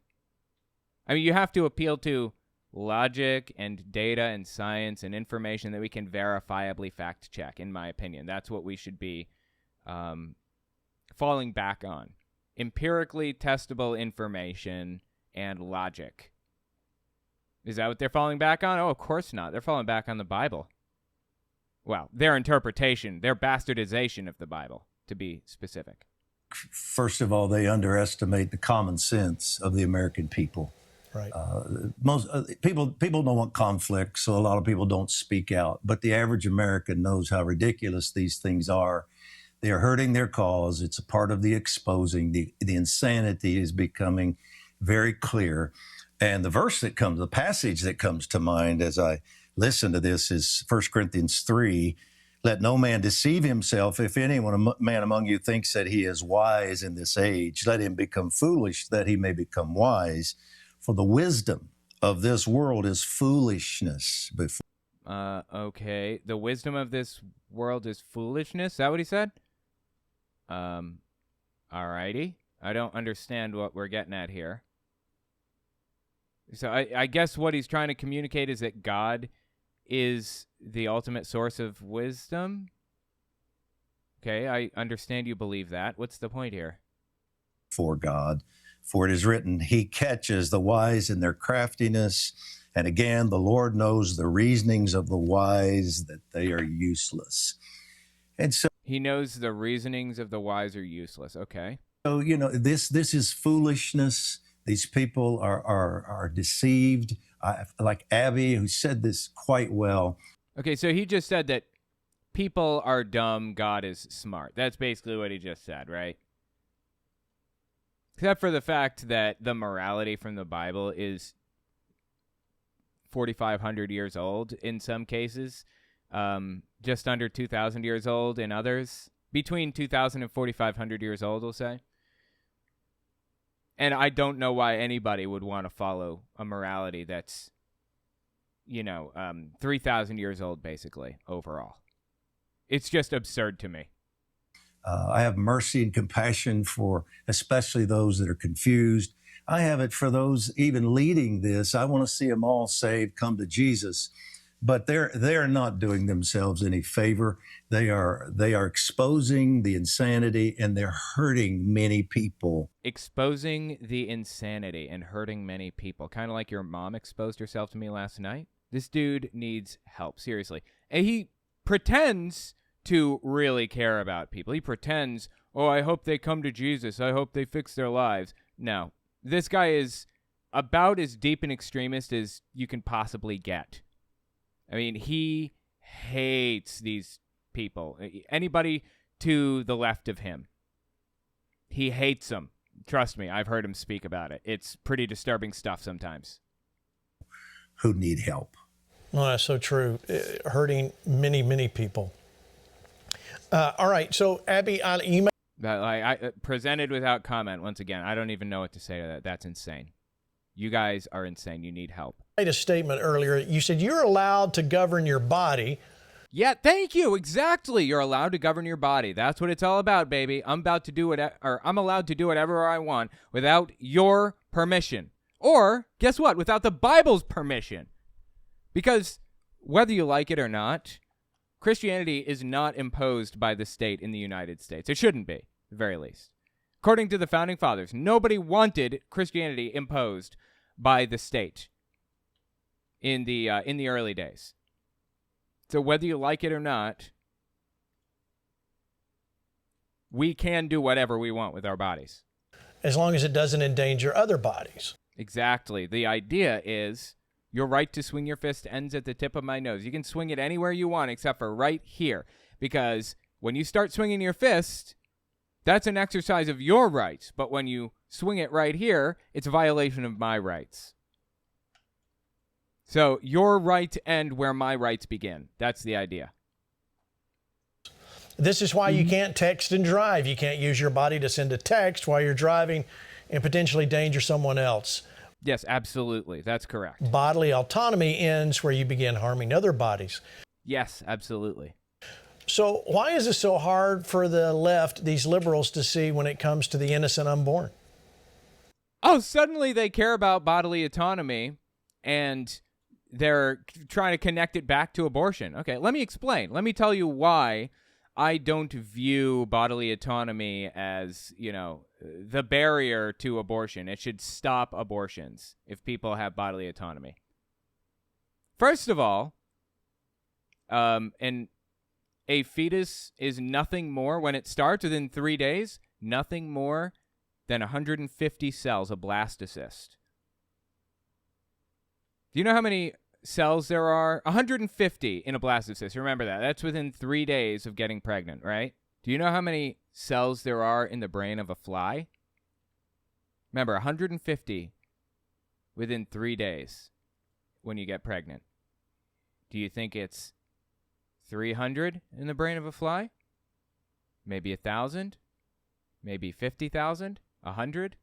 I mean, you have to appeal to logic and data and science and information that we can verifiably fact check, in my opinion. That's what we should be falling back on. Empirically testable information and logic. Is that what they're falling back on? Oh, of course not. They're falling back on the Bible. Well, their interpretation, their bastardization of the Bible, to be specific. First of all, they underestimate the common sense of the American people. Right. Most people don't want conflict, so a lot of people don't speak out. But the average American knows how ridiculous these things are. They are hurting their cause. It's a part of the exposing. The insanity is becoming very clear. And the passage that comes to mind as I listen to this is 1 Corinthians 3. Let no man deceive himself. If anyone, a man among you, thinks that he is wise in this age, let him become foolish that he may become wise. For the wisdom of this world is foolishness. Okay. The wisdom of this world is foolishness? Is that what he said? Alrighty. I don't understand what we're getting at here. So I guess what he's trying to communicate is that God is the ultimate source of wisdom. Okay, I understand you believe that. What's the point here? For God, for it is written, he catches the wise in their craftiness. And again, the Lord knows the reasonings of the wise, that they are useless. And so he knows the reasonings of the wise are useless. Okay. So, you know, this is foolishness. These people are deceived. Like Abby, who said this quite well. Okay, so he just said that people are dumb, God is smart. That's basically what he just said, right? Except for the fact that the morality from the Bible is 4,500 years old in some cases, just under 2,000 years old in others, between 2,000 and 4,500 years old, we'll say. And I don't know why anybody would want to follow a morality that's, 3,000 years old, basically, overall. It's just absurd to me. I have mercy and compassion for especially those that are confused. I have it for those even leading this. I want to see them all saved, come to Jesus. But they're not doing themselves any favor. They are exposing the insanity, and they're hurting many people. Exposing the insanity and hurting many people. Kind of like your mom exposed herself to me last night. This dude needs help, seriously. And he pretends to really care about people. He pretends, oh, I hope they come to Jesus. I hope they fix their lives. No, this guy is about as deep an extremist as you can possibly get. I mean, he hates these people. Anybody to the left of him. He hates them. Trust me, I've heard him speak about it. It's pretty disturbing stuff sometimes. Who need help. Well, that's so true. Hurting many, many people. All right. So, Abby, you I presented without comment. Once again, I don't even know what to say to that. That's insane. You guys are insane. You need help. made a statement earlier. You said you're allowed to govern your body. Yeah, thank you. Exactly. You're allowed to govern your body. That's what it's all about, baby. I'm allowed to do whatever I want without your permission. Or, guess what? Without the Bible's permission. Because whether you like it or not, Christianity is not imposed by the state in the United States. It shouldn't be, at the very least. According to the Founding Fathers, nobody wanted Christianity imposed by the state in the early days. So whether you like it or not, we can do whatever we want with our bodies. As long as it doesn't endanger other bodies. Exactly. The idea is your right to swing your fist ends at the tip of my nose. You can swing it anywhere you want except for right here. Because when you start swinging your fist, that's an exercise of your rights. But when you swing it right here, it's a violation of my rights. So your rights end where my rights begin. That's the idea. This is why you can't text and drive. You can't use your body to send a text while you're driving and potentially danger someone else. Yes, absolutely. That's correct. Bodily autonomy ends where you begin harming other bodies. Yes, absolutely. So why is it so hard for the left, these liberals, to see when it comes to the innocent unborn? Oh, suddenly they care about bodily autonomy and they're trying to connect it back to abortion. Okay, let me explain. Let me tell you why I don't view bodily autonomy as, the barrier to abortion. It should stop abortions if people have bodily autonomy. First of all, a fetus is nothing more, when it starts within 3 days, nothing more than 150 cells, a blastocyst. Do you know how many cells there are? 150 in a blastocyst. Remember that. That's within 3 days of getting pregnant, right? Do you know how many cells there are in the brain of a fly? Remember, 150 within 3 days when you get pregnant. Do you think it's 300 in the brain of a fly? Maybe 1,000? Maybe 50,000? 100?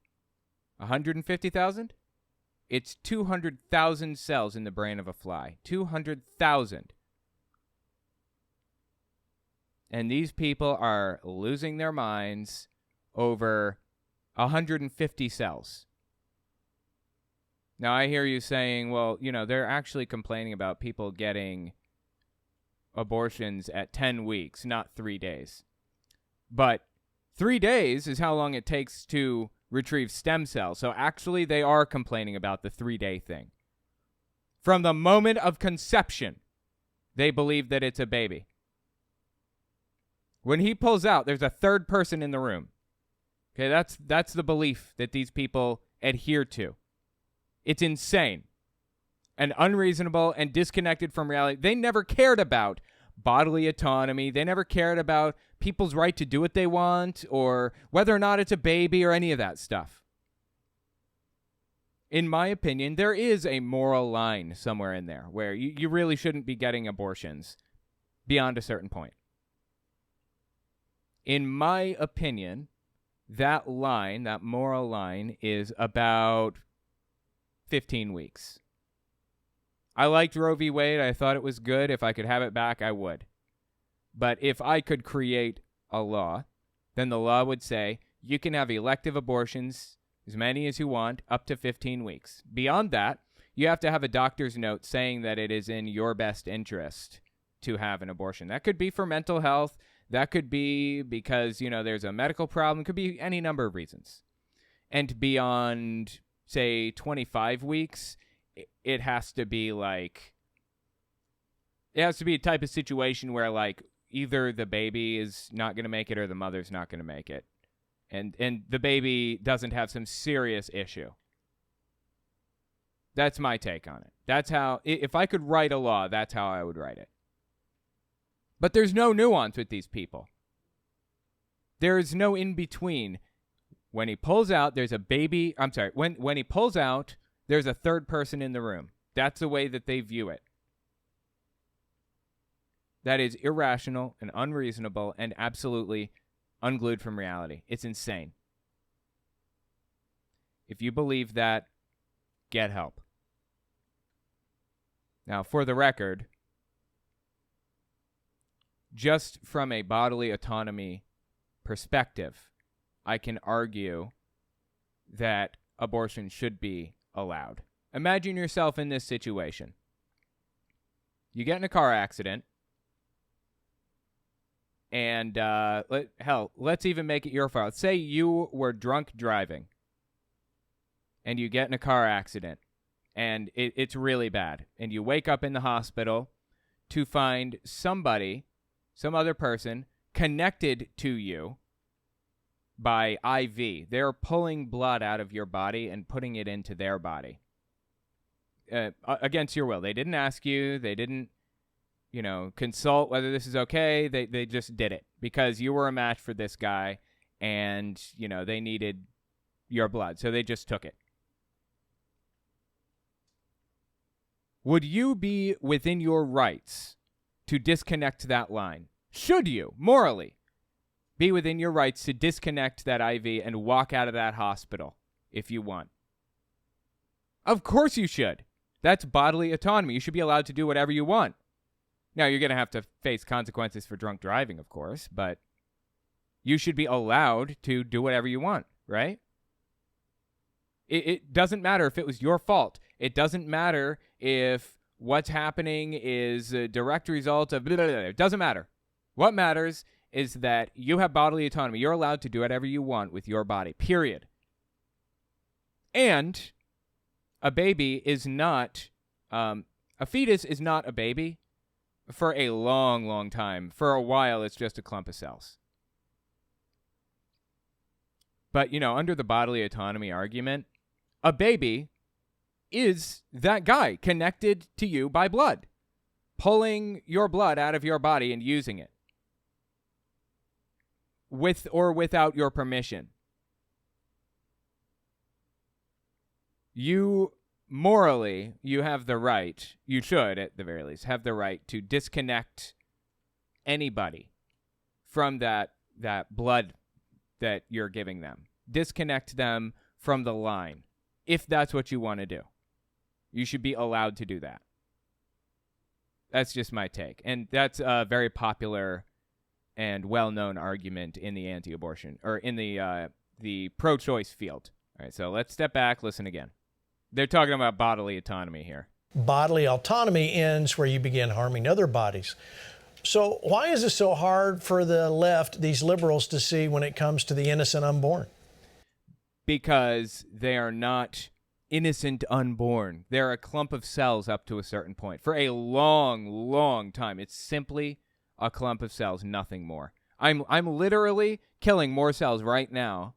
150,000? It's 200,000 cells in the brain of a fly. 200,000. And these people are losing their minds over 150 cells. Now, I hear you saying, well, they're actually complaining about people getting abortions at 10 weeks, not 3 days. But 3 days is how long it takes to retrieve stem cells. So actually, they are complaining about the 3-day thing. From the moment of conception, they believe that it's a baby. When he pulls out, there's a third person in the room. Okay, that's the belief that these people adhere to. It's insane and unreasonable and disconnected from reality. They never cared about bodily autonomy. They never cared about people's right to do what they want or whether or not it's a baby or any of that stuff. In my opinion, there is a moral line somewhere in there where you really shouldn't be getting abortions beyond a certain point. In my opinion, that line, that moral line, is about 15 weeks. I liked Roe v. Wade. I thought it was good. If I could have it back, I would. But if I could create a law, then the law would say you can have elective abortions, as many as you want, up to 15 weeks. Beyond that, you have to have a doctor's note saying that it is in your best interest to have an abortion. That could be for mental health. That could be because, there's a medical problem. It could be any number of reasons. And beyond, say, 25 weeks, it has to be a type of situation where, either the baby is not going to make it or the mother's not going to make it. And the baby doesn't have some serious issue. That's my take on it. That's how, if I could write a law, that's how I would write it. But there's no nuance with these people. There is no in-between. When he pulls out, there's a baby. I'm sorry. When he pulls out, there's a third person in the room. That's the way that they view it. That is irrational and unreasonable and absolutely unglued from reality. It's insane. If you believe that, get help. Now, for the record, just from a bodily autonomy perspective, I can argue that abortion should be allowed. Imagine yourself in this situation. You get in a car accident, and let's even make it your fault. Say you were drunk driving, and you get in a car accident, and it's really bad, and you wake up in the hospital to find somebody, some other person, connected to you by IV. They're pulling blood out of your body and putting it into their body. Against your will. They didn't ask you. They didn't, consult whether this is okay. They just did it because you were a match for this guy and, they needed your blood. So they just took it. Would you be within your rights to disconnect that line? Should you, morally, be within your rights to disconnect that IV and walk out of that hospital if you want? Of course you should. That's bodily autonomy. You should be allowed to do whatever you want. Now, you're going to have to face consequences for drunk driving, of course, but you should be allowed to do whatever you want, right? It doesn't matter if it was your fault. It doesn't matter if what's happening is a direct result of blah, blah, blah. It doesn't matter. What matters is that you have bodily autonomy. You're allowed to do whatever you want with your body, period. And a baby is not, a fetus is not a baby for a long, long time. For a while, it's just a clump of cells. But, under the bodily autonomy argument, a baby is that guy connected to you by blood, pulling your blood out of your body and using it with or without your permission. You morally, you have the right, you should at the very least, have the right to disconnect anybody from that blood that you're giving them. Disconnect them from the line, if that's what you want to do. You should be allowed to do that. That's just my take. And that's a very popular and well-known argument in the anti-abortion, or in the pro-choice field. All right, so let's step back, listen again. They're talking about bodily autonomy here. Bodily autonomy ends where you begin harming other bodies. So why is it so hard for the left, these liberals, to see when it comes to the innocent unborn? Because they are not innocent unborn. They're a clump of cells up to a certain point. For a long, long time, it's simply a clump of cells, nothing more. I'm literally killing more cells right now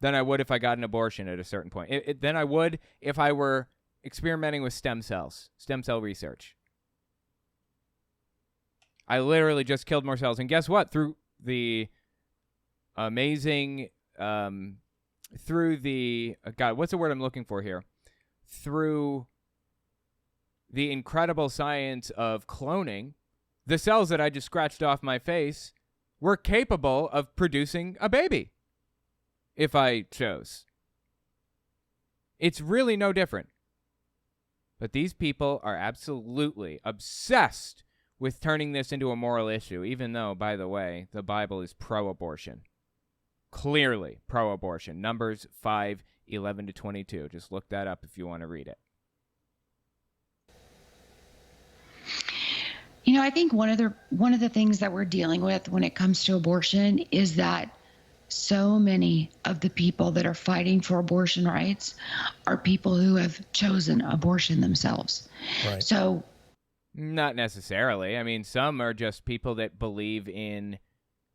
than I would if I got an abortion at a certain point. Than I would if I were experimenting with stem cell research. I literally just killed more cells. And guess what? Through the amazing, through the, God, what's the word I'm looking for here? Through the incredible science of cloning, the cells that I just scratched off my face were capable of producing a baby. If I chose. It's really no different. But these people are absolutely obsessed with turning this into a moral issue, even though, by the way, the Bible is pro-abortion. Clearly pro-abortion. Numbers 5:11-22. Just look that up if you want to read it. I think one of the things that we're dealing with when it comes to abortion is that so many of the people that are fighting for abortion rights are people who have chosen abortion themselves. Right. So, not necessarily. I mean, some are just people that believe in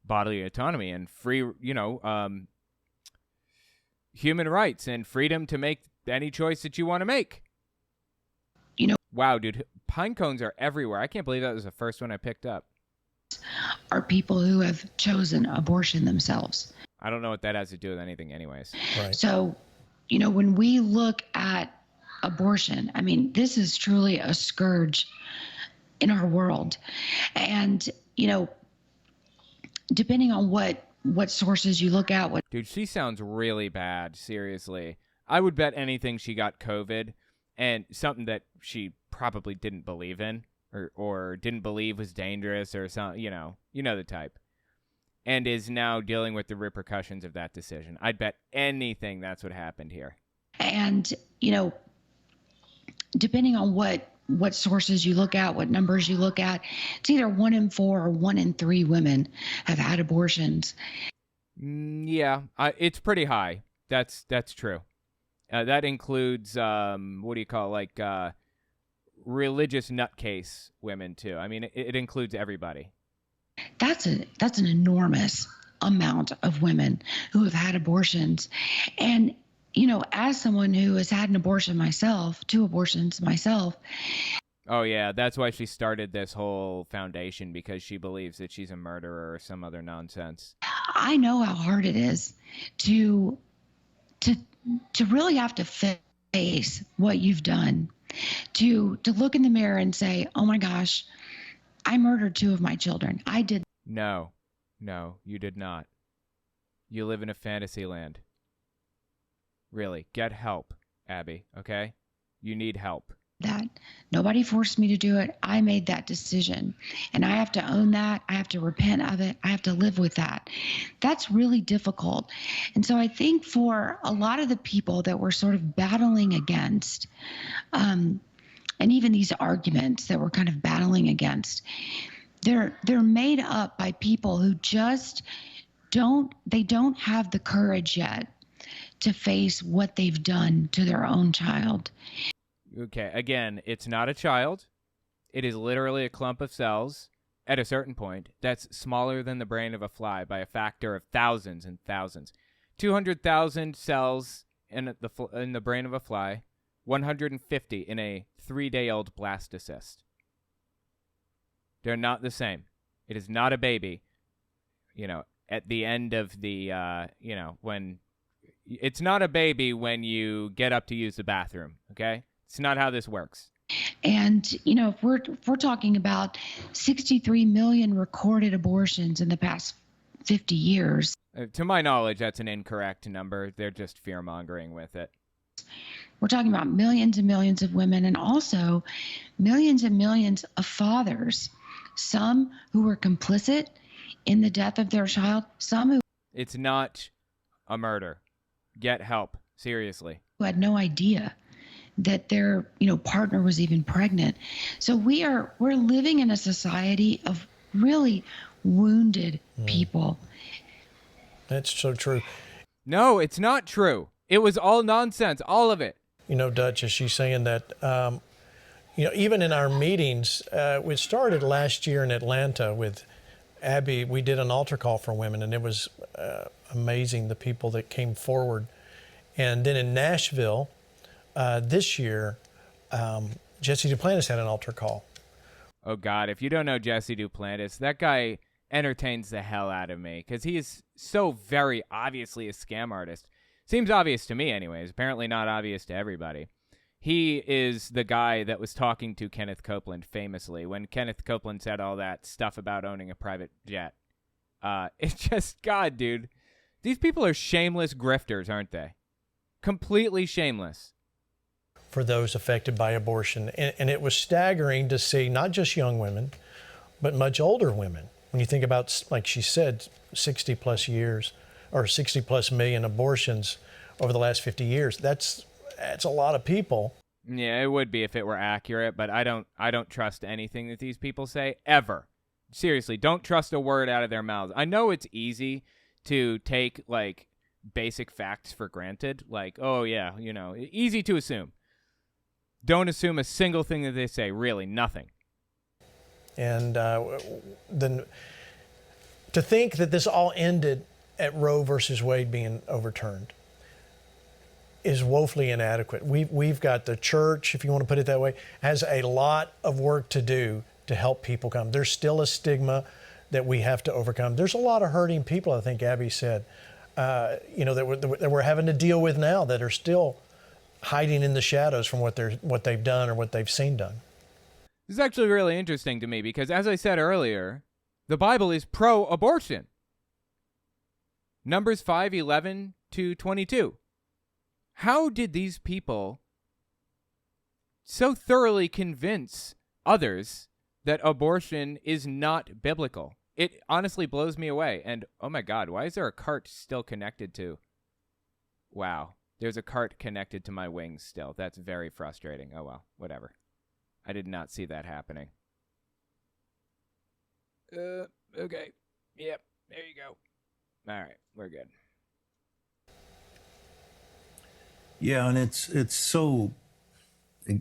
bodily autonomy and free, human rights and freedom to make any choice that you want to make. Wow, dude, pine cones are everywhere. I can't believe that was the first one I picked up. Are people who have chosen abortion themselves. I don't know what that has to do with anything anyways. Right. So, when we look at abortion, I mean, this is truly a scourge in our world. And, depending on what sources you look at, Dude, she sounds really bad, seriously. I would bet anything she got COVID, and something that she probably didn't believe in or didn't believe was dangerous or something, you know the type. And is now dealing with the repercussions of that decision. I'd bet anything that's what happened here. And, depending on what sources you look at, what numbers you look at, it's either 1 in 4 or 1 in 3 women have had abortions. Yeah, it's pretty high. That's true. That includes religious nutcase women too. I mean, it includes everybody. That's an enormous amount of women who have had abortions. And, as someone who has had an abortion myself, 2 abortions myself. Oh, yeah, that's why she started this whole foundation, because she believes that she's a murderer or some other nonsense. I know how hard it is to really have to face what you've done, to look in the mirror and say, oh my gosh, I murdered 2 of my children. I did. No, you did not. You live in a fantasy land. Really, get help, Abby, okay? You need help. That. Nobody forced me to do it. I made that decision. And I have to own that. I have to repent of it. I have to live with that. That's really difficult. And so I think for a lot of the people that we're sort of battling against, and even these arguments that we're kind of battling against, they're made up by people who just don't have the courage yet to face what they've done to their own child. Okay, again, it's not a child. It is literally a clump of cells at a certain point that's smaller than the brain of a fly by a factor of thousands and thousands. 200,000 cells in the brain of a fly, 150 in a 3-day-old blastocyst. They're not the same. It is not a baby, at the end of the, when... It's not a baby when you get up to use the bathroom, okay? It's not how this works. And, if we're talking about 63 million recorded abortions in the past 50 years. To my knowledge, that's an incorrect number. They're just fear-mongering with it. We're talking about millions and millions of women, and also millions and millions of fathers, some who were complicit in the death of their child, some who... It's not a murder. Get help. Seriously. Who had no idea that their, partner was even pregnant. So we're living in a society of really wounded people. That's so true. No, it's not true. It was all nonsense, all of it. Duchess, she's saying that, even in our meetings, we started last year in Atlanta with Abby. We did an altar call for women, and it was amazing, the people that came forward. And then in Nashville, this year, Jesse Duplantis had an altar call. Oh, God, if you don't know Jesse Duplantis, that guy entertains the hell out of me, because he is so very obviously a scam artist. Seems obvious to me anyways, apparently not obvious to everybody. He is the guy that was talking to Kenneth Copeland famously when Kenneth Copeland said all that stuff about owning a private jet. It's just, God, dude. These people are shameless grifters, aren't they? Completely shameless. For those affected by abortion. And it was staggering to see not just young women, but much older women. When you think about, like she said, 60 plus years or 60 plus million abortions over the last 50 years, that's a lot of people. Yeah, it would be if it were accurate, but I don't trust anything that these people say, ever. Seriously, don't trust a word out of their mouths. I know it's easy to take, basic facts for granted. Oh, yeah, easy to assume. Don't assume a single thing that they say, really, nothing. And then to think that this all ended at Roe versus Wade being overturned is woefully inadequate. We've got the church, if you want to put it that way, has a lot of work to do to help people come. There's still a stigma that we have to overcome. There's a lot of hurting people, I think Abby said, that we're having to deal with now that are still hiding in the shadows from what they've done or what they've seen done. This is actually really interesting to me because, as I said earlier, the Bible is pro-abortion. Numbers 5:11 to 22. How did these people so thoroughly convince others that abortion is not biblical? It honestly blows me away. And, oh my God, why is there a cart still connected to? Wow, there's a cart connected to my wings still. That's very frustrating. Oh well, whatever. I did not see that happening. Okay. Yep, there you go. All right, we're good. Yeah, and it's so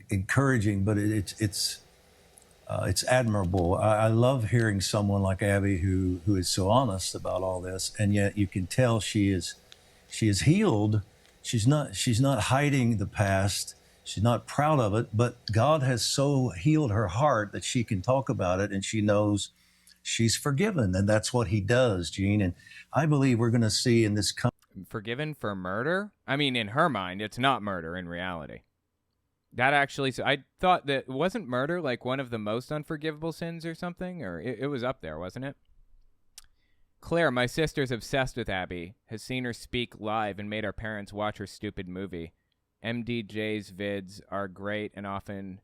encouraging, but it's admirable. I love hearing someone like Abby who is so honest about all this, and yet you can tell she is healed. She's not hiding the past. She's not proud of it, but God has so healed her heart that she can talk about it, and she knows she's forgiven, and that's what He does, Gene. And I believe we're going to see in this forgiven for murder? I mean, in her mind, it's not murder in reality. That actually, I thought that wasn't murder like one of the most unforgivable sins or something, or it was up there, wasn't it? Claire, my sister's obsessed with Abby, has seen her speak live and made our parents watch her stupid movie. MDJ's vids are great and often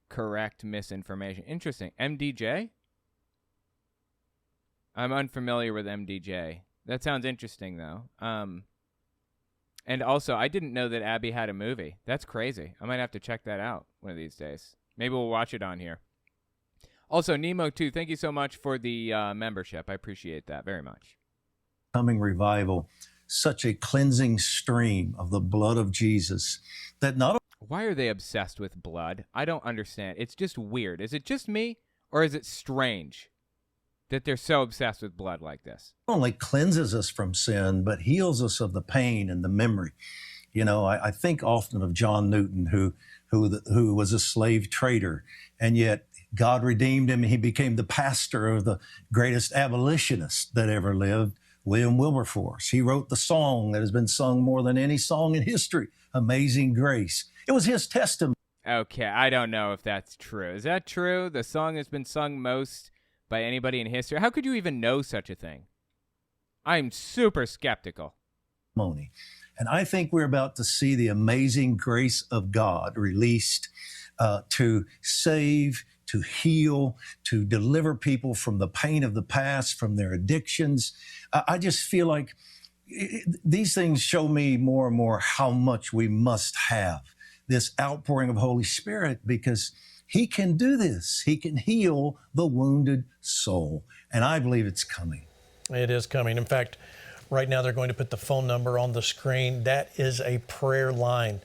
correct misinformation. Interesting. MDJ? I'm unfamiliar with MDJ. That sounds interesting, though. And also, I didn't know that Abby had a movie. That's crazy. I might have to check that out one of these days. Maybe we'll watch it on here. Also, Nemo2, thank you so much for the membership. I appreciate that very much. Coming revival, such a cleansing stream of the blood of Jesus that not Why are they obsessed with blood? I don't understand. It's just weird. Is it just me, or is it strange that they're so obsessed with blood like this? only cleanses us from sin, but heals us of the pain and the memory. You know, I think often of John Newton, who was a slave trader, and yet God redeemed him. He became the pastor of the greatest abolitionist that ever lived, William Wilberforce. He wrote the song that has been sung more than any song in history, Amazing Grace. It was his testimony. Okay, I don't know if that's true. Is that true? The song has been sung most by anybody in history. How could you even know such a thing? I'm super skeptical. And I think we're about to see the amazing grace of God released to save, to heal, to deliver people from the pain of the past, from their addictions. I just feel like these things show me more and more how much we must have this outpouring of Holy Spirit, because He can do this. He can heal the wounded soul. And I believe it's coming. It is coming. In fact, right now they're going to put the phone number on the screen. That is a prayer line.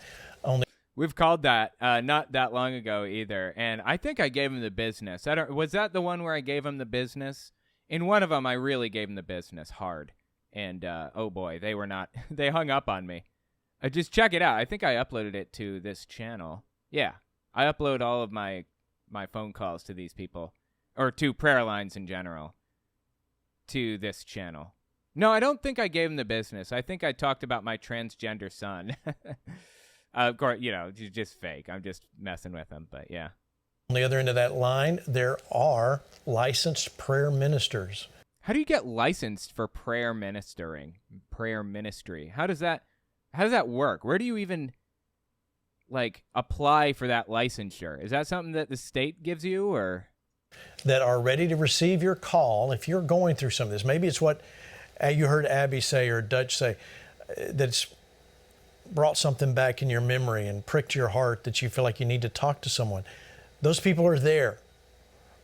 We've called that not that long ago either, and I think I gave him the business. Was that the one where I gave him the business? In one of them, I really gave him the business hard, and oh boy, they were not. They hung up on me. Just check it out. I think I uploaded it to this channel. Yeah, I upload all of my phone calls to these people, or to prayer lines in general, to this channel. No, I don't think I gave him the business. I think I talked about my transgender son. Of course, you know, just fake. I'm just messing with him, but yeah. On the other end of that line, there are licensed prayer ministers. How do you get licensed for prayer ministry? How does that work? Where do you even apply for that licensure? Is that something that the state gives you, or that are ready to receive your call if you're going through some of this? Maybe it's what you heard Abby say or Dutch say, that's brought something back in your memory and pricked your heart that you feel like you need to talk to someone. Those people are there.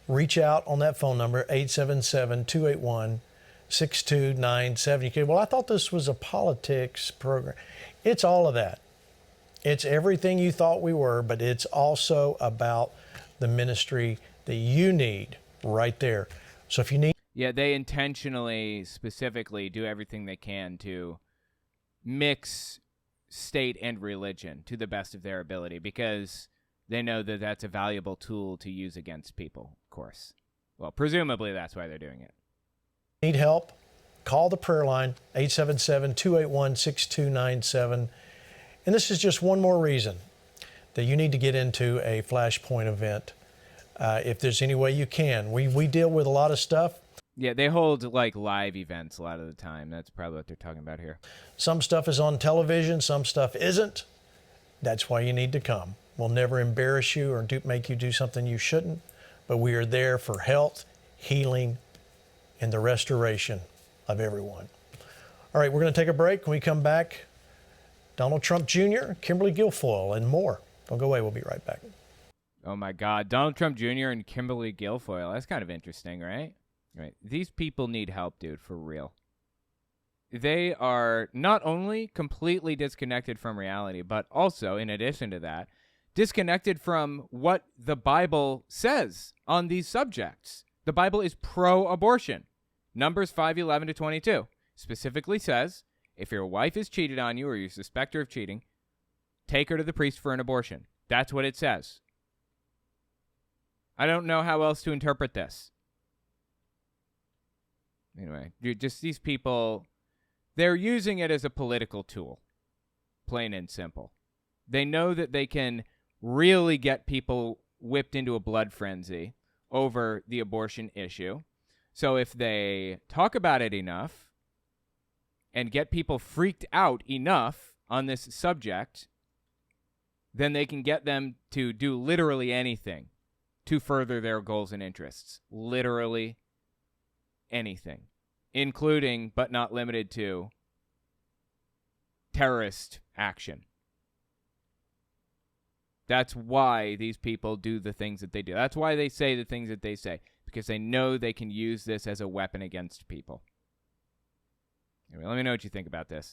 Reach out on that phone number, 877-281-6297. You can, well, I thought this was a politics program. It's all of that. It's everything you thought we were, but it's also about the ministry that you need right there. So if you need... Yeah, they intentionally, specifically do everything they can to mix state and religion to the best of their ability, because they know that that's a valuable tool to use against people, of course. Well, presumably that's why they're doing it. Need help? Call the prayer line, 877-281-6297. And this is just one more reason that you need to get into a Flashpoint event If there's any way you can. We deal with a lot of stuff. Yeah, they hold like live events a lot of the time. That's probably what they're talking about here. Some stuff is on television, some stuff isn't. That's why you need to come. We'll never embarrass you or make you do something you shouldn't, but we are there for health, healing, and the restoration of everyone. All right, we're going to take a break. When we come back, Donald Trump Jr., Kimberly Guilfoyle, and more. Don't go away. We'll be right back. Oh, my God. Donald Trump Jr. and Kimberly Guilfoyle. That's kind of interesting, right? Right. These people need help, dude, for real. They are not only completely disconnected from reality, but also, in addition to that, disconnected from what the Bible says on these subjects. The Bible is pro-abortion. Numbers 5:11-22 specifically says, if your wife is cheated on you or you suspect her of cheating, take her to the priest for an abortion. That's what it says. I don't know how else to interpret this. Anyway, just these people, they're using it as a political tool, plain and simple. They know that they can really get people whipped into a blood frenzy over the abortion issue. So if they talk about it enough and get people freaked out enough on this subject, then they can get them to do literally anything to further their goals and interests. Literally anything, including, but not limited to, terrorist action. That's why these people do the things that they do. That's why they say the things that they say, because they know they can use this as a weapon against people. Anyway, let me know what you think about this.